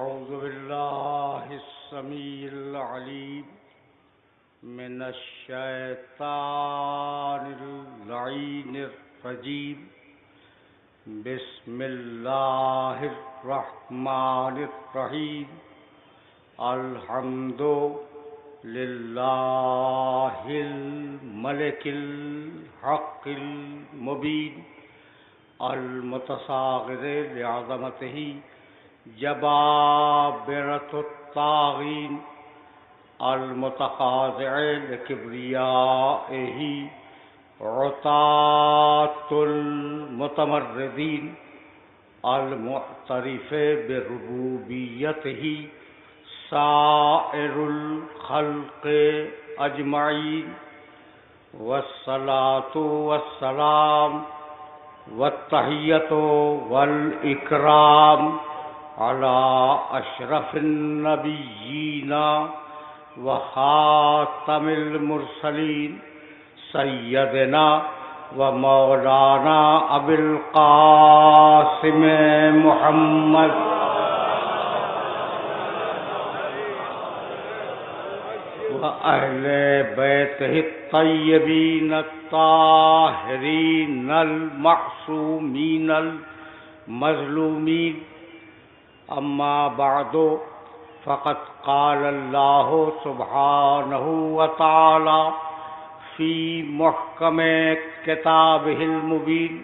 أعوذ بالله السميع العليم من الشيطان اللعين الرجيم بسم الله الرحمن الرحيم الحمد لله الملك الحق المبين المتصاغر لعظمته جبابرة الطاغين المتخاضع لكبريائه عطاة المتمردين المعترف بربوبيته سائر الخلق أجمعين والصلاة والسلام والتحية والإكرام على أشرف النبيين وخاتم المرسلين سيدنا ومولانا أبي القاسم محمد وأهل بيته الطيبين الطاهرين المعصومين المظلومين أما بعد فقد قال الله سبحانه وتعالى في محكم كتابه المبين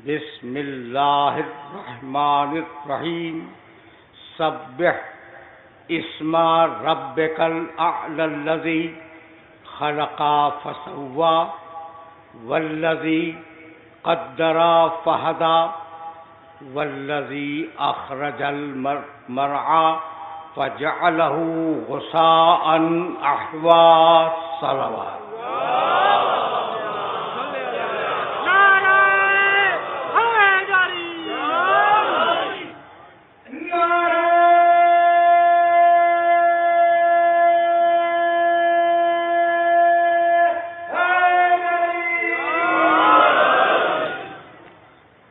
بسم الله الرحمن الرحيم سبح اسم ربك الأعلى الذي خلق فسوى والذي قدر فهدى والذي أخرج المرعى فجعله غثاء أحوى صلوات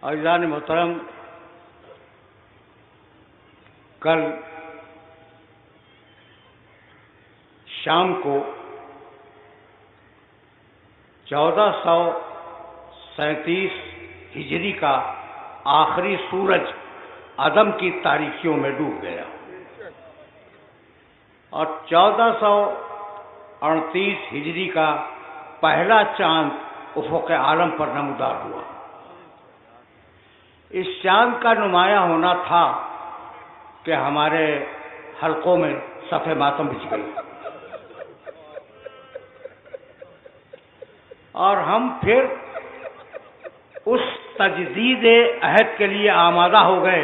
عزیزان محترم، کل شام کو 1437 ہجری کا آخری سورج عدم کی تاریکیوں میں ڈوب گیا اور 1438 ہجری کا پہلا چاند افق عالم پر نمودار ہوا۔ اس چاند کا نمایاں ہونا تھا کہ ہمارے حلقوں میں صف ماتم بچھ گئی اور ہم پھر اس تجدید عہد کے لیے آمادہ ہو گئے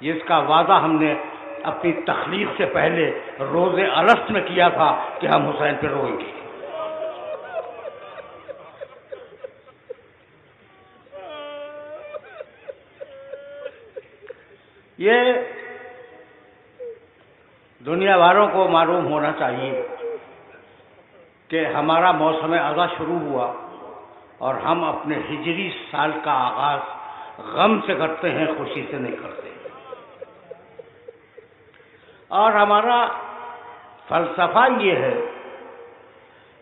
جس کا وعدہ ہم نے اپنی تخلیق سے پہلے روز الست میں کیا تھا کہ ہم حسین پہ روئیں گے۔ یہ دنیا والوں کو معلوم ہونا چاہیے کہ ہمارا موسم اذا شروع ہوا اور ہم اپنے ہجری سال کا آغاز غم سے کرتے ہیں، خوشی سے نہیں کرتے۔ اور ہمارا فلسفہ یہ ہے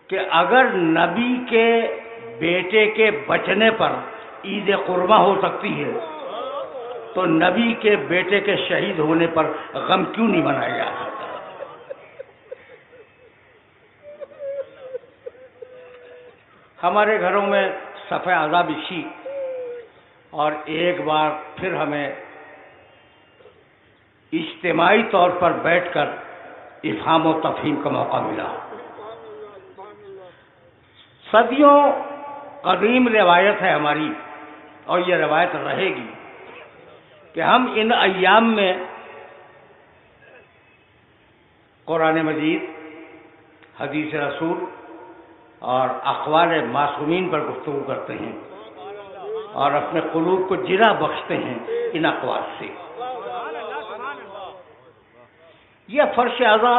کہ اگر نبی کے بیٹے کے بچنے پر عید قرباں ہو سکتی ہے تو نبی کے بیٹے کے شہید ہونے پر غم کیوں نہیں منایا جا سکتا؟ ہمارے گھروں میں صف عزا بچھی اور ایک بار پھر ہمیں اجتماعی طور پر بیٹھ کر افہام و تفہیم کا موقع ملا۔ صدیوں قدیم روایت ہے ہماری اور یہ روایت رہے گی کہ ہم ان ایام میں قرآن مجید، حدیث رسول اور اقوال معصومین پر گفتگو کرتے ہیں اور اپنے قلوب کو جرا بخشتے ہیں ان اقوال سے۔ یہ فرش اعضا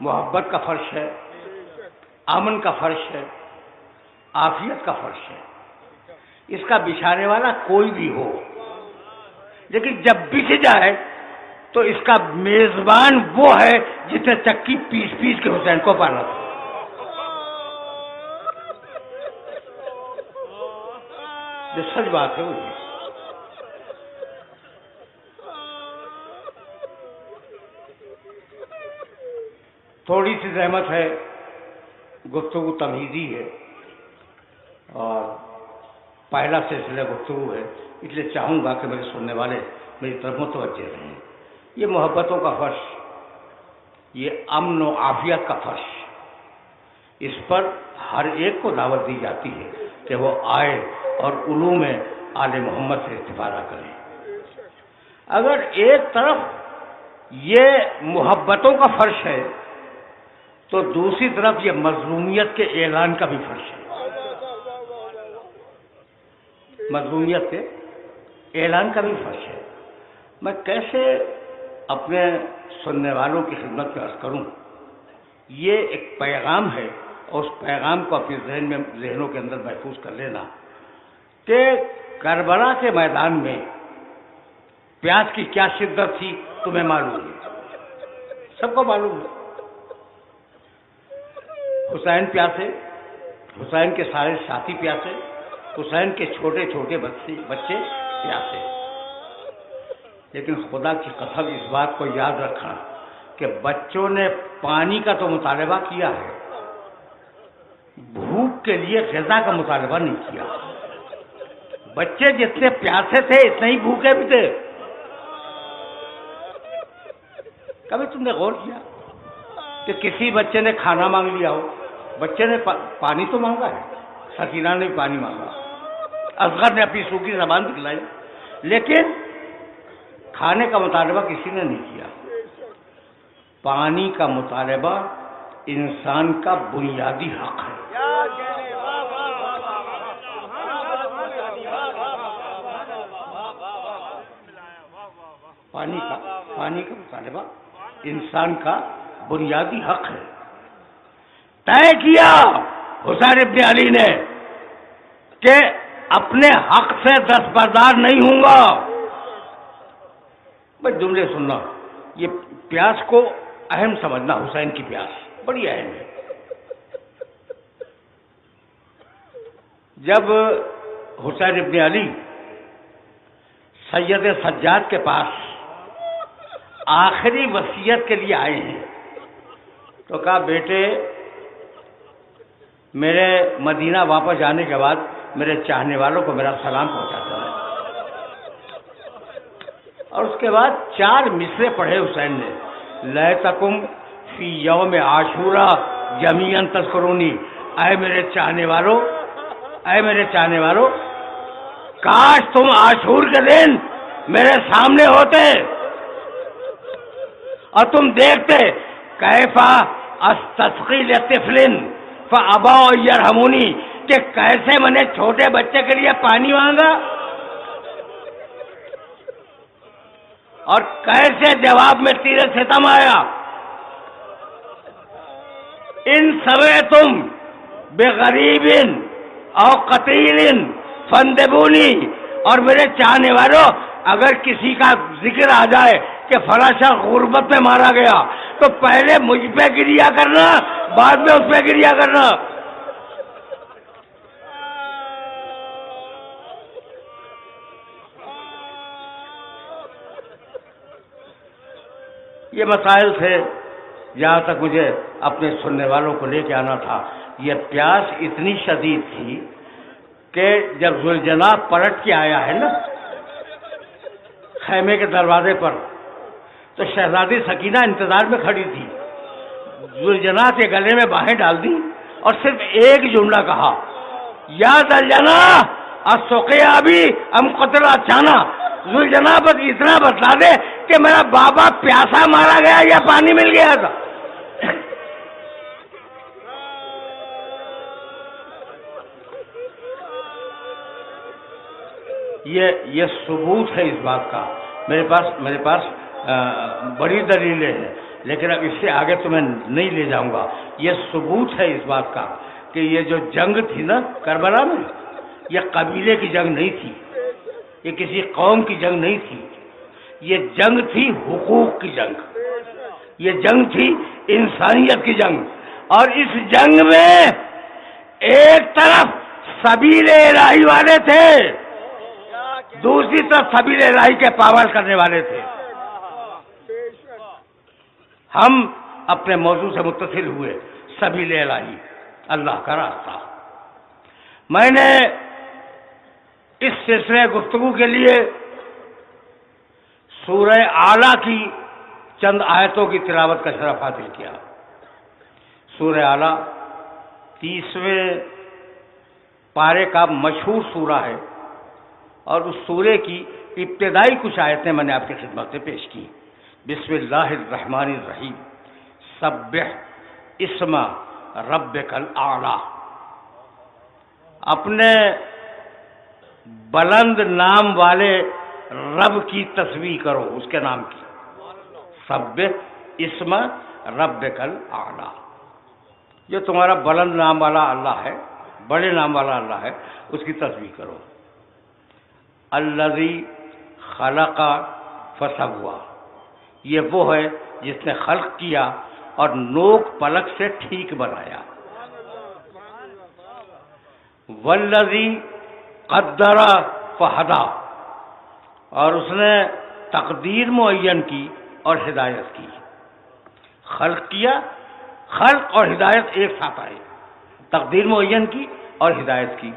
محبت کا فرش ہے، امن کا فرش ہے، عافیت کا فرش ہے۔ اس کا بچھانے والا کوئی بھی ہو، لیکن جب بچھ جائے تو اس کا میزبان وہ ہے جس نے چکی پیس پیس کے حسین کو پالا تھا. یہ سچ بات ہے. وہ تھوڑی سی زحمت ہے، گفتگو تمہیدی ہے اور پہلا سلسلہ گفتگو ہے، اس لیے چاہوں گا کہ میرے سننے والے میری طرف متوجہ رہیں. یہ محبتوں کا فرش، یہ امن و عافیت کا فرش، اس پر ہر ایک کو دعوت دی جاتی ہے کہ وہ آئے اور علوم آل محمد سے استفادہ کریں. اگر ایک طرف یہ محبتوں کا فرش ہے تو دوسری طرف یہ مظلومیت کے اعلان کا بھی فرش ہے. مظلومیت کے اعلان کا بھی فرش ہے. میں کیسے اپنے سننے والوں کی خدمت میں عرض کروں؟ یہ ایک پیغام ہے اور اس پیغام کو اپنے ذہنوں کے اندر محفوظ کر لینا کہ کربلا کے میدان میں پیاس کی کیا شدت تھی تمہیں معلوم ہے، سب کو معلوم ہے. حسین پیاسے، حسین کے سارے ساتھی پیاسے، حسین کے چھوٹے چھوٹے بچے پیاسے. لیکن خدا کی قسم اس بات کو یاد رکھنا کہ بچوں نے پانی کا تو مطالبہ کیا ہے، بھوک کے لیے غذا کا مطالبہ نہیں کیا. بچے جتنے پیاسے تھے اتنے ہی بھوکے بھی تھے. کبھی تم نے غور کیا کہ کسی بچے نے کھانا مانگ لیا ہو؟ بچے نے پانی تو مانگا ہے، سکینہ نے بھی پانی مانگا، اصغر نے اپنی سوکھی زبان دکھلائی، لیکن کھانے کا مطالبہ کسی نے نہیں کیا. پانی کا مطالبہ انسان کا بنیادی حق ہے. پانی کا مطالبہ انسان کا بنیادی حق ہے. طے کیا حسین ابن علی نے کہ اپنے حق سے دستبردار نہیں ہوں گا. بھائی جملے سننا، یہ پیاس کو اہم سمجھنا. حسین کی پیاس بڑی اہم ہے. جب حسین ابن علی سید سجاد کے پاس آخری وصیت کے لیے آئے ہیں تو کہا بیٹے میرے مدینہ واپس جانے کے بعد میرے چاہنے والوں کو میرا سلام پہنچا دینا. اور اس کے بعد 4 مصرے پڑھے حسین نے. لیتکم فی یوم عاشورا جمیعا تذکرونی، اے میرے چاہنے والوں، اے میرے چاہنے والوں، کاش تم عاشور کے دن میرے سامنے ہوتے اور تم دیکھتے کیفا استسقی لطفل فابوا یرحمونی، کہ کیسے میں نے چھوٹے بچے کے لیے پانی مانگا اور کیسے جواب میں تیر ستم آیا. ان سمعتم بغریب او قتیل فاندبونی، اور میرے چاہنے والوں اگر کسی کا ذکر آ جائے کہ فلاں شخص غربت میں مارا گیا تو پہلے مجھ پہ گریا کرنا، بعد میں اس پہ گریا کرنا. یہ مسائل تھے جہاں تک مجھے اپنے سننے والوں کو لے کے آنا تھا. یہ پیاس اتنی شدید تھی کہ جب ذوالجناح پلٹ کے آیا ہے نا خیمے کے دروازے پر، تو شہزادی سکینہ انتظار میں کھڑی تھی. ذوالجناح کے گلے میں باہیں ڈال دی اور صرف ایک جملہ کہا، یا ذوالجناح السقیا ابھی ام قتل اچانا. ذوالجناح بس اتنا بتلا دے کہ میرا بابا پیاسا مارا گیا یا پانی مل گیا تھا. یہ ثبوت ہے اس بات کا. میرے پاس بڑی دلیلیں ہیں، لیکن اب اس سے آگے تو میں نہیں لے جاؤں گا. یہ ثبوت ہے اس بات کا کہ یہ جو جنگ تھی نا کربلا میں، یہ قبیلے کی جنگ نہیں تھی، یہ کسی قوم کی جنگ نہیں تھی، یہ جنگ تھی حقوق کی جنگ، یہ جنگ تھی انسانیت کی جنگ، اور اس جنگ میں ایک طرف سبیل الہی والے تھے، دوسری طرف سبیل الہی کے پامال کرنے والے تھے۔ ہم اپنے موضوع سے متصل ہوئے، سبیل الہی، اللہ کا راستہ۔ میں نے اس سلسلے گفتگو کے لیے سورہ اعلیٰ کی چند آیتوں کی تلاوت کا شرف حاصل کیا۔ سورہ اعلیٰ 30ویں پارے کا مشہور سورہ ہے، اور اس سورے کی ابتدائی کچھ آیتیں میں نے آپ کی خدمت سے پیش کی۔ بسم اللہ الرحمن الرحیم، سبح اسم ربک الاعلیٰ، اپنے بلند نام والے رب کی تسبیح کرو، اس کے نام کی۔ سبح اسم ربک الاعلیٰ، جو تمہارا بلند نام والا اللہ ہے، بڑے نام والا اللہ ہے، اس کی تسبیح کرو۔ الذی خلق فسوی، یہ وہ ہے جس نے خلق کیا اور نوک پلک سے ٹھیک بنایا۔ والذی قدر فہدی، اور اس نے تقدیر معین کی اور ہدایت کی۔ خلق کیا، خلق اور ہدایت ایک ساتھ آئے، تقدیر معین کی اور ہدایت کی۔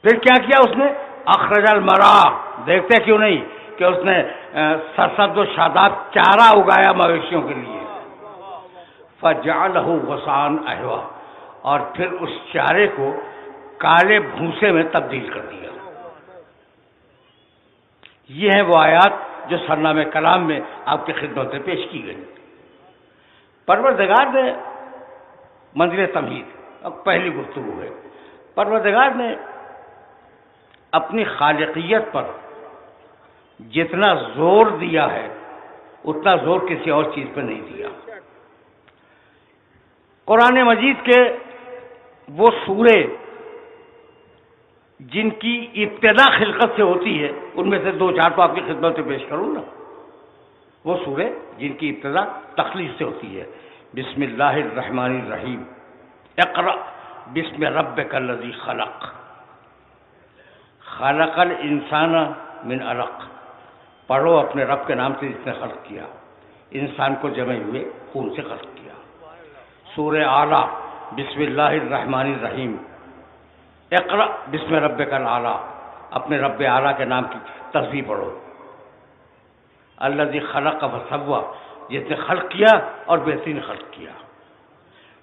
پھر کیا کیا اس نے؟ اخرج المرعی، دیکھتے کیوں نہیں کہ اس نے سرسبز و شاداب چارہ اگایا مویشیوں کے لیے۔ فجعلہ غثاء احوا، اور پھر اس چارے کو کالے بھوسے میں تبدیل کر دیا۔ یہ ہیں وہ آیات جو سرنامہ کلام میں آپ کی خدمت سے پیش کی گئی۔ پروردگار نے منزل تمہید، اب پہلی گفتگو ہے، پروردگار نے اپنی خالقیت پر جتنا زور دیا ہے اتنا زور کسی اور چیز پہ نہیں دیا۔ قرآن مجید کے وہ سورے جن کی ابتدا خلقت سے ہوتی ہے، ان میں سے دو چار تو آپ کی خدمت سے پیش کروں نا۔ وہ سورے جن کی ابتدا تخلیق سے ہوتی ہے۔ بسم اللہ الرحمن الرحیم، اقرأ بسم ربک الذی خلق، خلق الانسان من علق، پڑھو اپنے رب کے نام سے جس نے خلق کیا، انسان کو جمع ہوئے خون سے خلق کیا۔ سورہ اعلیٰ، بسم اللہ الرحمن الرحیم، اقرأ بسم ربک الاعلیٰ، اپنے رب اعلیٰ کے نام کی تسبیح پڑھو۔ الذی خلق فسوی، جس نے خلق کیا اور بہترین خلق کیا۔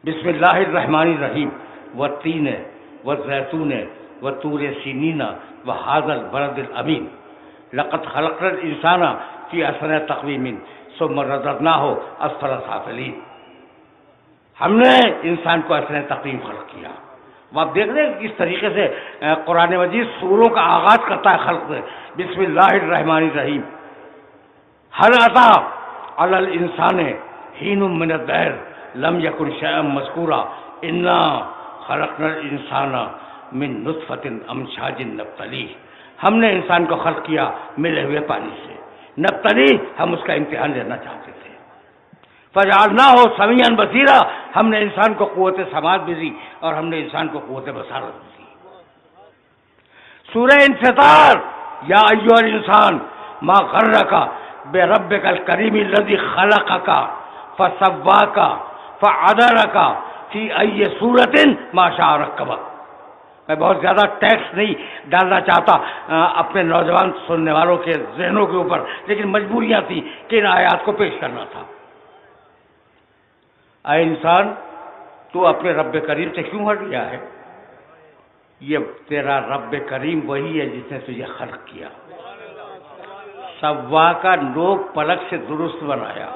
بسم اللہ الرحمن الرحیم، والتین والزیتون وطور سینین وہذا البلد الامین، لقد خلقنا الانسان فی احسن تقویم ثم رددناہ اسفل سافلین، ہم نے انسان کو احسن تقویم خلق کیا۔ آپ دیکھ رہے ہیں کس طریقے سے قرآن مجید سوروں کا آغاز کرتا ہے خلق سے۔ بسم اللہ الرحمن الرحیم، هل اتى علی الانسان حین من الدہر لم یکن شیئا مذکورا انا خلقنا الانسان من نطفۃ امشاج نبتلیہ، ہم نے انسان کو خلق کیا ملے ہوئے پانی سے، نبتلی، ہم اس کا امتحان لینا چاہتے تھے۔ فجعلناہ سمیعا بصیرا، ہم نے انسان کو قوت سماعت بھی دی اور ہم نے انسان کو قوت بصارت بھی دی۔ سورہ انفطار، یا ایھا الانسان ما غرک بربک الکریم الذی خلقک فسواک فعدلک فی ای صورۃ ما شاء رکبک۔ میں بہت زیادہ ٹیکس نہیں ڈالنا چاہتا اپنے نوجوان سننے والوں کے ذہنوں کے اوپر، لیکن مجبوریاں تھیں کہ ان آیات کو پیش کرنا تھا۔ اے انسان، تو اپنے رب کریم سے کیوں ہٹ گیا ہے؟ یہ تیرا رب کریم وہی ہے جس نے تجھے خلق کیا، سوا کا نوک پلک سے درست بنایا،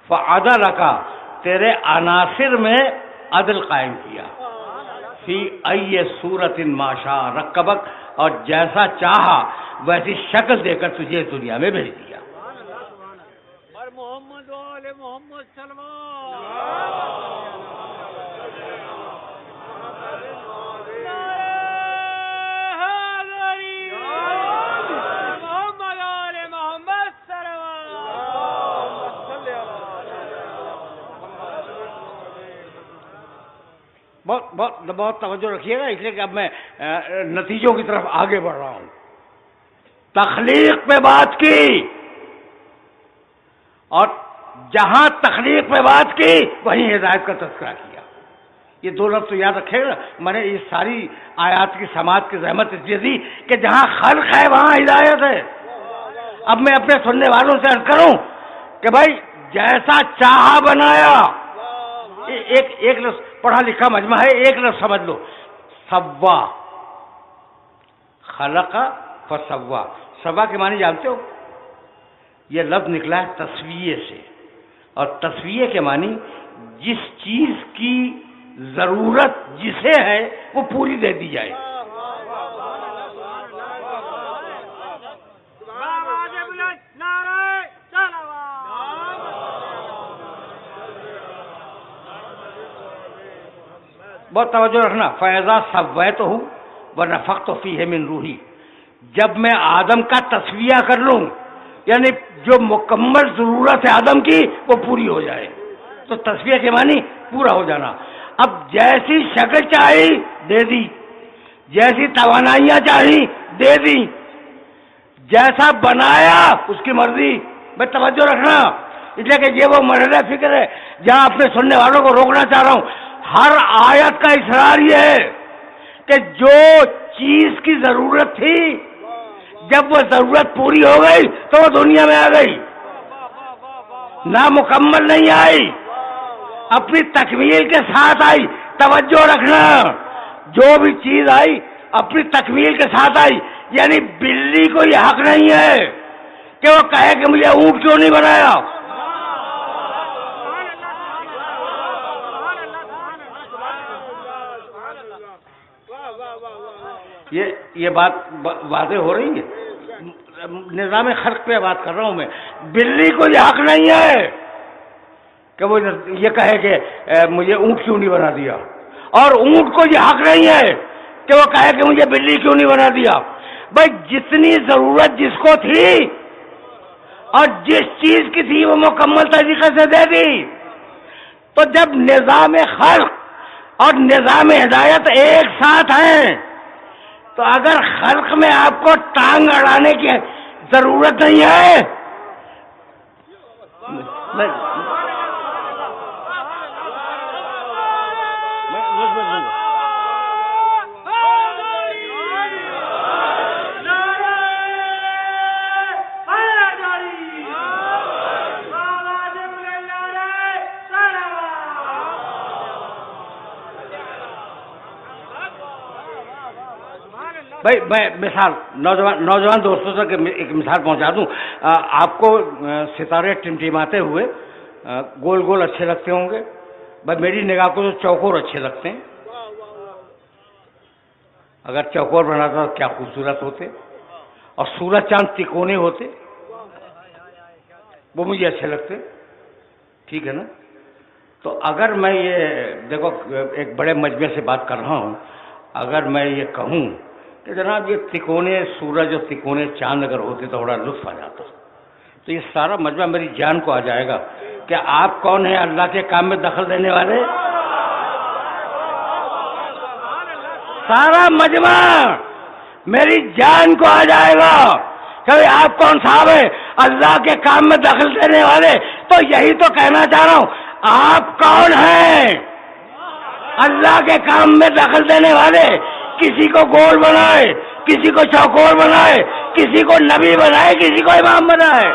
فعدلک، تیرے عناصر میں عدل قائم کیا، فی ای صورت ما شاء رکبک، اور جیسا چاہا ویسی شکل دے کر تجھے دنیا میں بھیج دیا۔ محمد وآل محمد سلمان۔ بہت توجہ رکھیے گا، اس لیے کہ اب میں نتیجوں کی طرف آگے بڑھ رہا ہوں. تخلیق پہ بات کی، اور جہاں تخلیق پہ بات کی وہیں ہدایت کا تذکرہ کیا. یہ دو لفظ تو یاد رکھے گا. میں نے یہ ساری آیات کی سماعت کی زحمت اس لیے دی کہ جہاں خلق ہے وہاں ہدایت ہے. اب میں اپنے سننے والوں سے عرض کروں کہ بھائی جیسا چاہا بنایا. ایک لفظ پڑھا لکھا مجمع ہے، ایک لفظ سمجھ لو، سوا. خلق فسوا. سوا کے معنی جانتے ہو؟ یہ لفظ نکلا ہے تسویے سے، اور تسویے کے معنی جس چیز کی ضرورت جسے ہے وہ پوری دے دی جائے. بہت توجہ رکھنا. فَإِذَا سَوَّيْتُهُ وَنَفَخْتُ فِيهِ مِن روحی. جب میں آدم کا تسویہ کر لوں، یعنی جو مکمل ضرورت ہے آدم کی وہ پوری ہو جائے، تو تسویہ کے معنی پورا ہو جانا. اب جیسی شکل چاہی دے دی، جیسی توانائیاں چاہی دے دی، جیسا بنایا اس کی مرضی. میں توجہ رکھنا، اس لیے کہ یہ وہ مرحلہ فکر ہے جہاں اپنے سننے والوں کو روکنا چاہ رہا ہوں. ہر آیت کا اصرار یہ ہے کہ جو چیز کی ضرورت تھی جب وہ ضرورت پوری ہو گئی تو وہ دنیا میں آ گئی، نامکمل نہیں آئی، اپنی تکمیل کے ساتھ آئی. توجہ رکھنا، جو بھی چیز آئی اپنی تکمیل کے ساتھ آئی. یعنی بلی کو یہ حق نہیں ہے کہ وہ کہے کہ مجھے اونٹ کیوں نہیں بنایا. یہ بات واضح ہو رہی ہے. نظام خلق پہ بات کر رہا ہوں میں. بلی کو یہ حق نہیں ہے کہ وہ یہ کہے کہ مجھے اونٹ کیوں نہیں بنا دیا، اور اونٹ کو یہ حق نہیں ہے کہ وہ کہے کہ مجھے بلی کیوں نہیں بنا دیا. بھائی جتنی ضرورت جس کو تھی اور جس چیز کی تھی وہ مکمل طریقے سے دے دی. تو جب نظام خلق اور نظام ہدایت ایک ساتھ ہیں تو اگر خلق میں آپ کو ٹانگ اڑانے کی ضرورت نہیں ہے. بھائی میں مثال نوجوان دوستوں تک ایک مثال پہنچا دوں. آپ کو ستارے ٹمٹماتے ہوئے گول گول اچھے لگتے ہوں گے. بھائی میری نگاہ کو تو چوکور اچھے لگتے ہیں. اگر چوکور بناتا تو کیا خوبصورت ہوتے، اور سورج چاند تکونے ہوتے، وہ مجھے اچھے لگتے. ٹھیک ہے نا؟ تو اگر میں یہ دیکھو ایک بڑے مجمع سے بات کر رہا ہوں، اگر میں یہ کہوں کہ جناب یہ تکونے سورج اور تکونے چاند اگر ہوتے تو بڑا لطف آ جاتا، تو یہ سارا مجمع میری جان کو آ جائے گا کہ آپ کون ہیں اللہ کے کام میں دخل دینے والے. سارا مجمع میری جان کو آ جائے گا کہ آپ کون صاحب ہیں اللہ کے کام میں دخل دینے والے. تو یہی تو کہنا چاہ رہا ہوں، آپ کون ہیں اللہ کے کام میں دخل دینے والے. کسی کو گول بنائے، کسی کو چوکور بنائے، کسی کو نبی بنائے، کسی کو امام بنائے.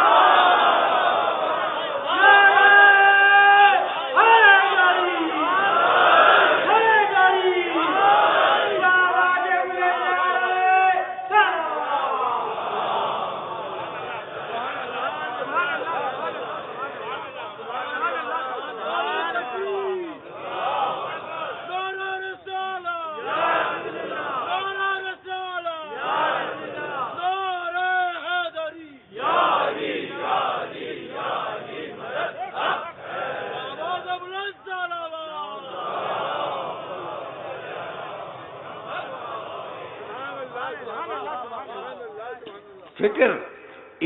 فکر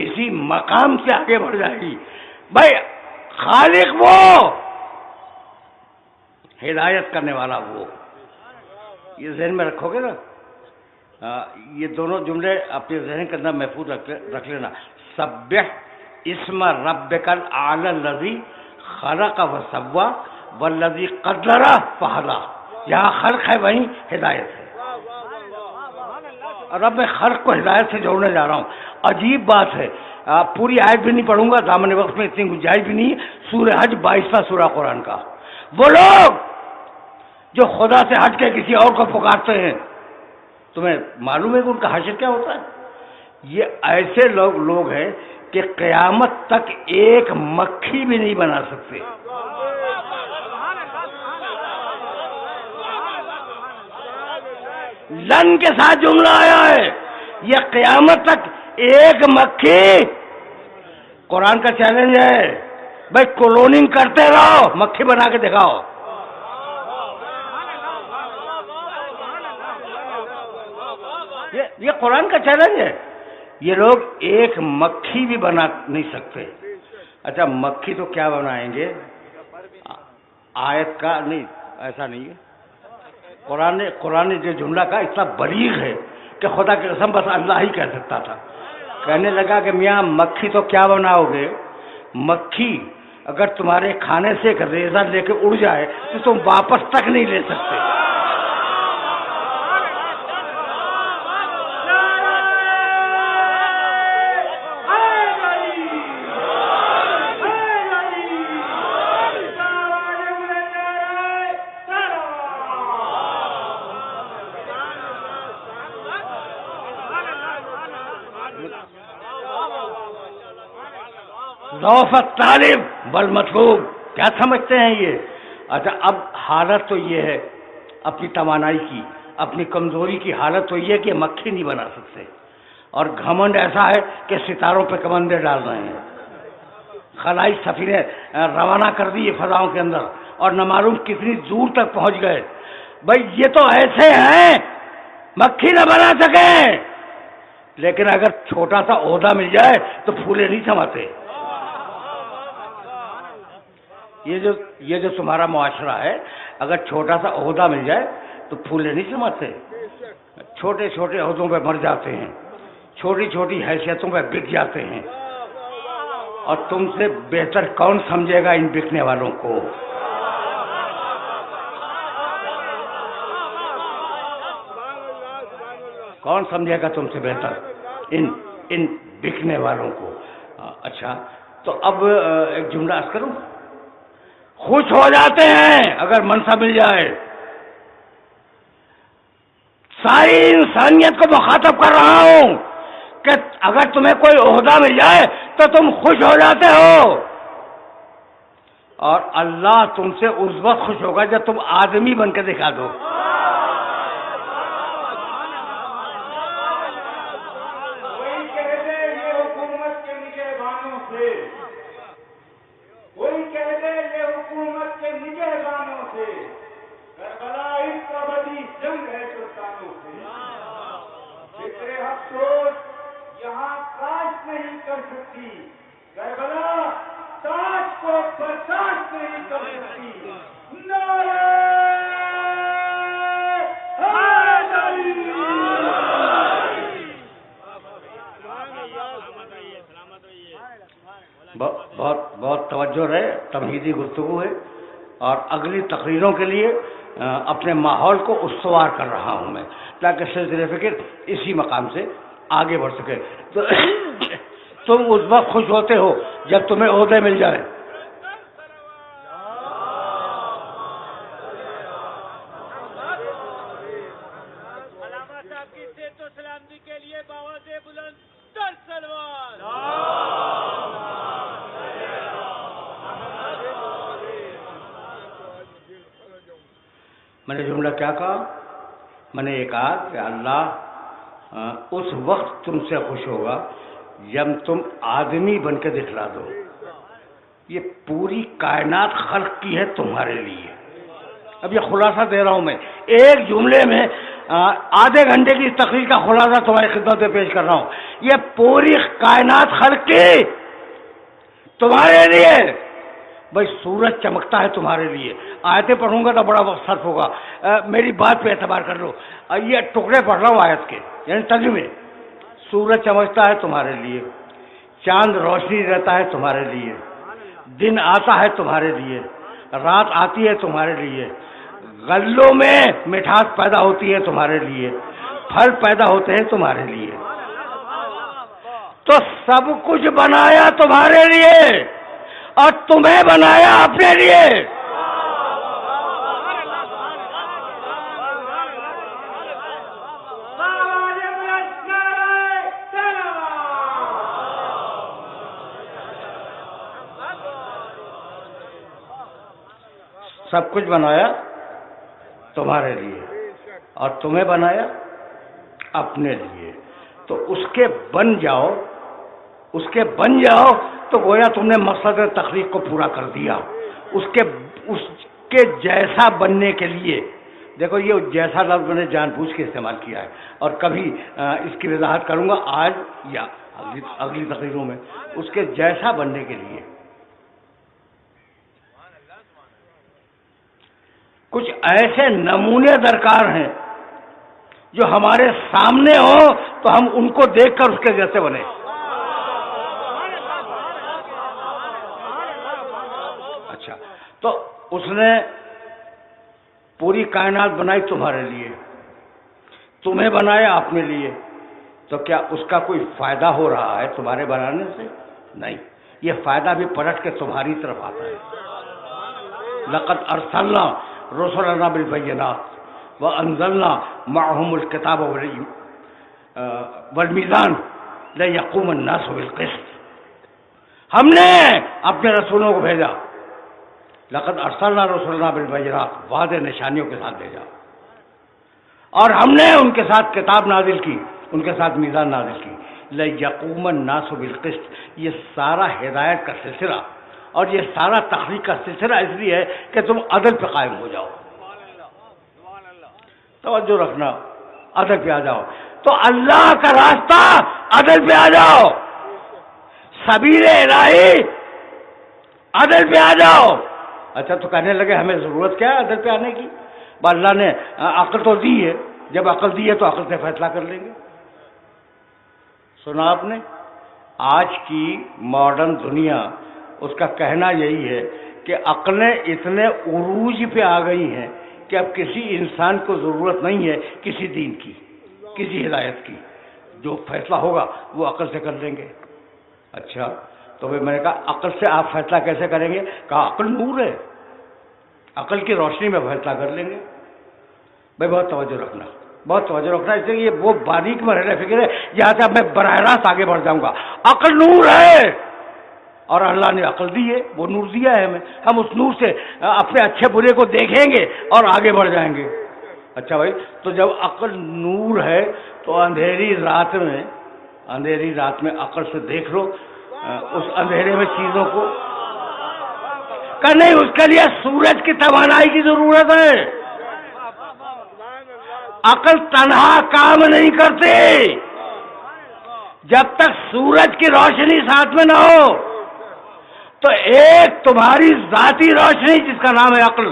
اسی مقام سے آگے بڑھ جائے گی. بھائی خالق وہ، ہدایت کرنے والا وہ. یہ ذہن میں رکھو گے نا، یہ دونوں جملے اپنے ذہن کے اندر محفوظ رکھ لینا. سبح اسم ربک الاعلی الذی خلق وسوی والذی قدر فہدی. یہاں خلق ہے، وہیں ہدایت ہے. اور اب میں خلق کو ہدایت سے جوڑنے جا رہا ہوں. عجیب بات ہے، پوری آیت بھی نہیں پڑھوں گا، دامن وقت میں اتنی گنجائش بھی نہیں. سورہ حج 22واں سورہ قرآن کا. وہ لوگ جو خدا سے ہٹ کے کسی اور کو پکارتے ہیں، تمہیں معلوم ہے کہ ان کا حشر کیا ہوتا ہے؟ یہ ایسے لوگ ہیں کہ قیامت تک ایک مکھی بھی نہیں بنا سکتے. لن کے ساتھ جملہ آیا ہے، یہ قیامت تک ایک مکھی. قرآن کا چیلنج ہے بھائی، کلوننگ کرتے رہو، مکھی بنا کے دکھاؤ. یہ قرآن کا چیلنج ہے. یہ لوگ ایک مکھی بھی بنا نہیں سکتے. اچھا مکھی تو کیا بنائیں گے؟ آیت کا نہیں، ایسا نہیں ہے. قرآن نے جو جملہ کہا اتنا بلیغ ہے کہ خدا کی قسم بس اللہ ہی کہہ سکتا تھا. کہنے لگا کہ میاں مکھی تو کیا بناؤ گے؟ مکھی اگر تمہارے کھانے سے ایک ریزہ لے کے اڑ جائے تو تم واپس تک نہیں لے سکتے. ضعف الطالب بل مطلوب، کیا سمجھتے ہیں یہ؟ اچھا اب حالت تو یہ ہے اپنی توانائی کی، اپنی کمزوری کی حالت تو یہ ہے کہ مکھی نہیں بنا سکتے. اور گھمنڈ ایسا ہے کہ ستاروں پہ کمندے ڈال رہے ہیں. خلائی سفینے روانہ کر دی فضاؤں کے اندر اور نہ معلوم کتنی دور تک پہنچ گئے. بھائی یہ تو ایسے ہیں مکھی نہ بنا سکیں، لیکن اگر چھوٹا سا عہدہ مل جائے تو پھولے نہیں سماتے. یہ جو تمہارا معاشرہ ہے، اگر چھوٹا سا عہدہ مل جائے تو پھولے نہیں سماتے. چھوٹے چھوٹے عہدوں پہ مر جاتے ہیں، چھوٹی چھوٹی حیثیتوں پہ بک جاتے ہیں. اور تم سے بہتر کون سمجھے گا ان بکنے والوں کو؟ کون سمجھے گا تم سے بہتر ان بکنے والوں کو؟ اچھا تو اب ایک جملہ عرض کروں. خوش ہو جاتے ہیں اگر منصب مل جائے. ساری انسانیت کو مخاطب کر رہا ہوں کہ اگر تمہیں کوئی عہدہ مل جائے تو تم خوش ہو جاتے ہو، اور اللہ تم سے اس وقت خوش ہوگا جب تم آدمی بن کے دکھا دو. بہت توجہ رہے، تمہیدی گفتگو ہے، اور اگلی تقریروں کے لیے اپنے ماحول کو استوار کر رہا ہوں میں، تاکہ سلسلہ فکر اسی مقام سے آگے بڑھ سکے. تو تم اس وقت خوش ہوتے ہو جب تمہیں عہدے مل جائے. میں نے جملہ کیا کہا؟ میں نے یہ کہا کہ اللہ اس وقت تم سے خوش ہوگا جب تم آدمی بن کے دکھلا دو. یہ پوری کائنات خلق کی ہے تمہارے لیے. اب یہ خلاصہ دے رہا ہوں میں ایک جملے میں، آدھے گھنٹے کی تقریر کا خلاصہ تمہاری خدمت میں پیش کر رہا ہوں. یہ پوری کائنات خلق کی تمہارے لیے، بھائی سورج چمکتا ہے تمہارے لیے. آیتیں پڑھوں گا تو بڑا صرف ہوگا, میری بات پہ اعتبار کر لو. یہ ٹکڑے پڑھ رہا ہوں آیت کے, یعنی ترجمے. سورج چمکتا ہے تمہارے لیے, چاند روشنی رہتا ہے تمہارے لیے, دن آتا ہے تمہارے لیے, رات آتی ہے تمہارے لیے, غلوں میں مٹھاس پیدا ہوتی ہے تمہارے لیے, پھل پیدا ہوتے ہیں تمہارے لیے. تو سب کچھ بنایا تمہارے لیے اور تمہیں بنایا اپنے لیے. سب کچھ بنایا تمہارے لیے اور تمہیں بنایا اپنے لیے. تو اس کے بن جاؤ, اس کے بن جاؤ تو گویا تم نے مقصد تخلیق کو پورا کر دیا. اس کے جیسا بننے کے لیے, دیکھو یہ جیسا لفظ میں نے جان بوجھ کے استعمال کیا ہے, اور کبھی اس کی وضاحت کروں گا آج یا اگلی تقریروں میں. اس کے جیسا بننے کے لیے کچھ ایسے نمونے درکار ہیں جو ہمارے سامنے ہو تو ہم ان کو دیکھ کر اس کے جیسے بنے. اچھا, تو اس نے پوری کائنات بنائی تمہارے لیے, تمہیں بنایا اپنے لیے. تو کیا اس کا کوئی فائدہ ہو رہا ہے تمہارے بنانے سے؟ نہیں, یہ فائدہ بھی پلٹ کے تمہاری طرف آتا ہے. لقد ارسلنا رسلنا بالبینات وانزلنا معهم الکتاب والمیزان لیقوم الناس بالقسط. ہم نے اپنے رسولوں کو بھیجا, لقد ارسلنا رسلنا بالبینات, واضح نشانیوں کے ساتھ بھیجا, اور ہم نے ان کے ساتھ کتاب نازل کی, ان کے ساتھ میزان نازل کی. لیقوم الناس بالقسط, یہ سارا ہدایت کا سلسلہ اور یہ سارا تخلیق کا سلسلہ اس لیے ہے کہ تم عدل پہ قائم ہو جاؤ. توجہ رکھنا, عدل پہ آ جاؤ. تو اللہ کا راستہ عدل پہ آ جاؤ, سبیل الہی عدل پہ آ جاؤ. اچھا, تو کہنے لگے ہمیں ضرورت کیا ہے عدل پہ آنے کی؟ اللہ نے عقل تو دی ہے, جب عقل دی ہے تو عقل سے فیصلہ کر لیں گے. سنا آپ نے, آج کی ماڈرن دنیا اس کا کہنا یہی ہے کہ عقلیں اتنے عروج پہ آ گئی ہیں کہ اب کسی انسان کو ضرورت نہیں ہے کسی دین کی, کسی ہدایت کی. جو فیصلہ ہوگا وہ عقل سے کر لیں گے. اچھا, تو میں نے کہا عقل سے آپ فیصلہ کیسے کریں گے؟ کہا عقل نور ہے, عقل کی روشنی میں فیصلہ کر لیں گے. بھائی بہت توجہ رکھنا, بہت توجہ رکھنا, اس لیے یہ وہ باریک مرحلہ فکر ہے جہاں سے اب میں براہ راست آگے بڑھ جاؤں گا. عقل نور ہے اور اللہ نے عقل دی ہے, وہ نور دیا ہے ہمیں, ہم اس نور سے اپنے اچھے برے کو دیکھیں گے اور آگے بڑھ جائیں گے. اچھا بھائی, تو جب عقل نور ہے تو اندھیری رات میں عقل سے دیکھ لو اس اندھیرے میں چیزوں کو. کہ نہیں, اس کے لیے سورج کی توانائی کی ضرورت ہے. عقل تنہا کام نہیں کرتی جب تک سورج کی روشنی ساتھ میں نہ ہو. تو ایک تمہاری ذاتی روشنی جس کا نام ہے عقل,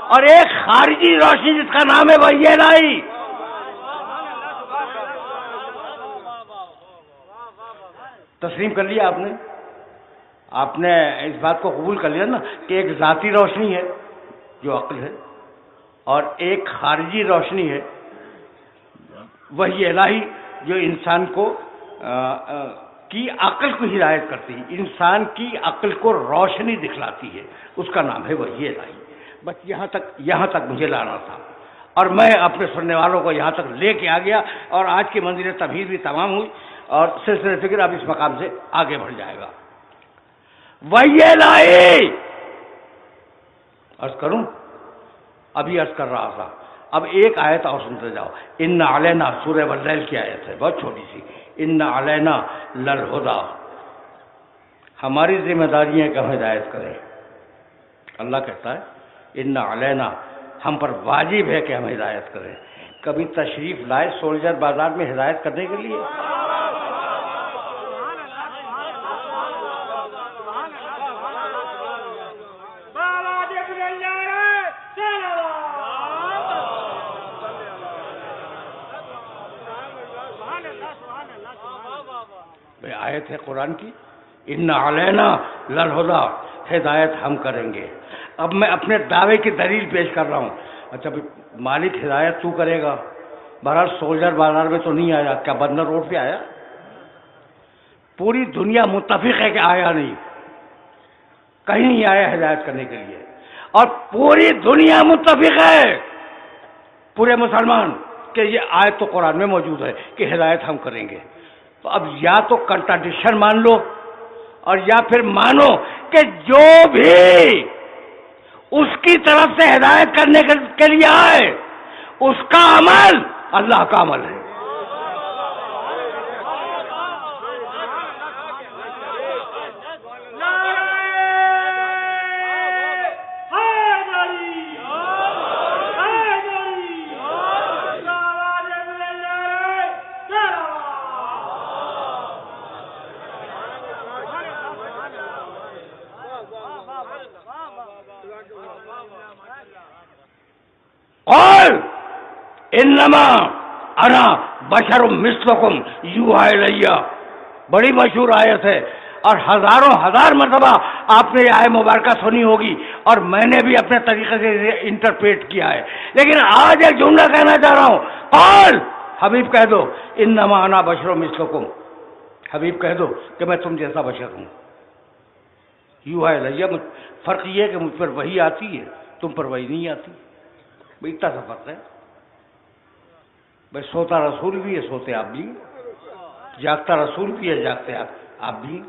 اور ایک خارجی روشنی جس کا نام ہے وحی الہی. تسلیم کر لیا آپ نے اس بات کو قبول کر لیا نا کہ ایک ذاتی روشنی ہے جو عقل ہے, اور ایک خارجی روشنی ہے وحی الہی جو انسان کو کی عقل کو ہدایت کرتی ہے, انسان کی عقل کو روشنی دکھلاتی ہے. اس کا نام ہے وحی الہی. بس یہاں تک مجھے لانا تھا, اور میں اپنے سننے والوں کو یہاں تک لے کے آ گیا, اور آج کی منزل تمہید بھی تمام ہوئی, اور سلسلہ فکر اب اس مقام سے آگے بڑھ جائے گا. وحی الہی عرض کروں, ابھی عرض کر رہا تھا, اب ایک آیت اور سنتے جاؤ. ان علینا, سورہ واللیل کی آیت ہے, بہت چھوٹی سی. ان علینا للہدی, ہماری ذمہ داری ہے کہ ہم ہدایت کریں. اللہ کہتا ہے ان علینا, ہم پر واجب ہے کہ ہم ہدایت کریں. کبھی تشریف لائے سولجر بازار میں ہدایت کرنے کے لیے؟ بھائی آیت ہے قرآن کی، ان علینا للہدی، ہدایت ہم کریں گے۔ اب میں اپنے دعوے کی دلیل پیش کر رہا ہوں۔ اچھا بھائی مالک ہدایت تو کرے گا، بہرحال سولجر بازار میں تو نہیں آیا، کیا بندر روڈ پہ آیا؟ پوری دنیا متفق ہے کہ آیا نہیں، کہیں نہیں آیا ہدایت کرنے کے لیے، اور پوری دنیا متفق ہے، پورے مسلمان، کہ یہ آیت تو قرآن میں موجود ہے کہ ہدایت ہم کریں گے۔ تو اب یا تو کنٹراڈکشن مان لو، اور یا پھر مانو کہ جو بھی اس کی طرف سے ہدایت کرنے کے لیے آئے اس کا عمل اللہ کا عمل ہے۔ اور انما انا بشر مثلکم یوحی الی، بڑی مشہور آیت ہے، اور ہزاروں ہزار مرتبہ آپ نے یہ آیت مبارکہ سنی ہوگی، اور میں نے بھی اپنے طریقے سے انٹرپریٹ کیا ہے، لیکن آج ایک جملہ کہنا چاہ رہا ہوں، قول حبیب کہہ دو انما انا بشر مثلکم، حبیب کہہ دو کہ میں تم جیسا بشر ہوں، یوحی الی، فرق یہ ہے کہ مجھ پر وحی آتی ہے، تم پر وحی نہیں آتی، بھئی اتنا سا فرق ہے۔ بھائی سوتا رسول بھی ہے، سوتے آپ بھی، جاگتا رسول بھی ہے، جاگتے آپ بھی،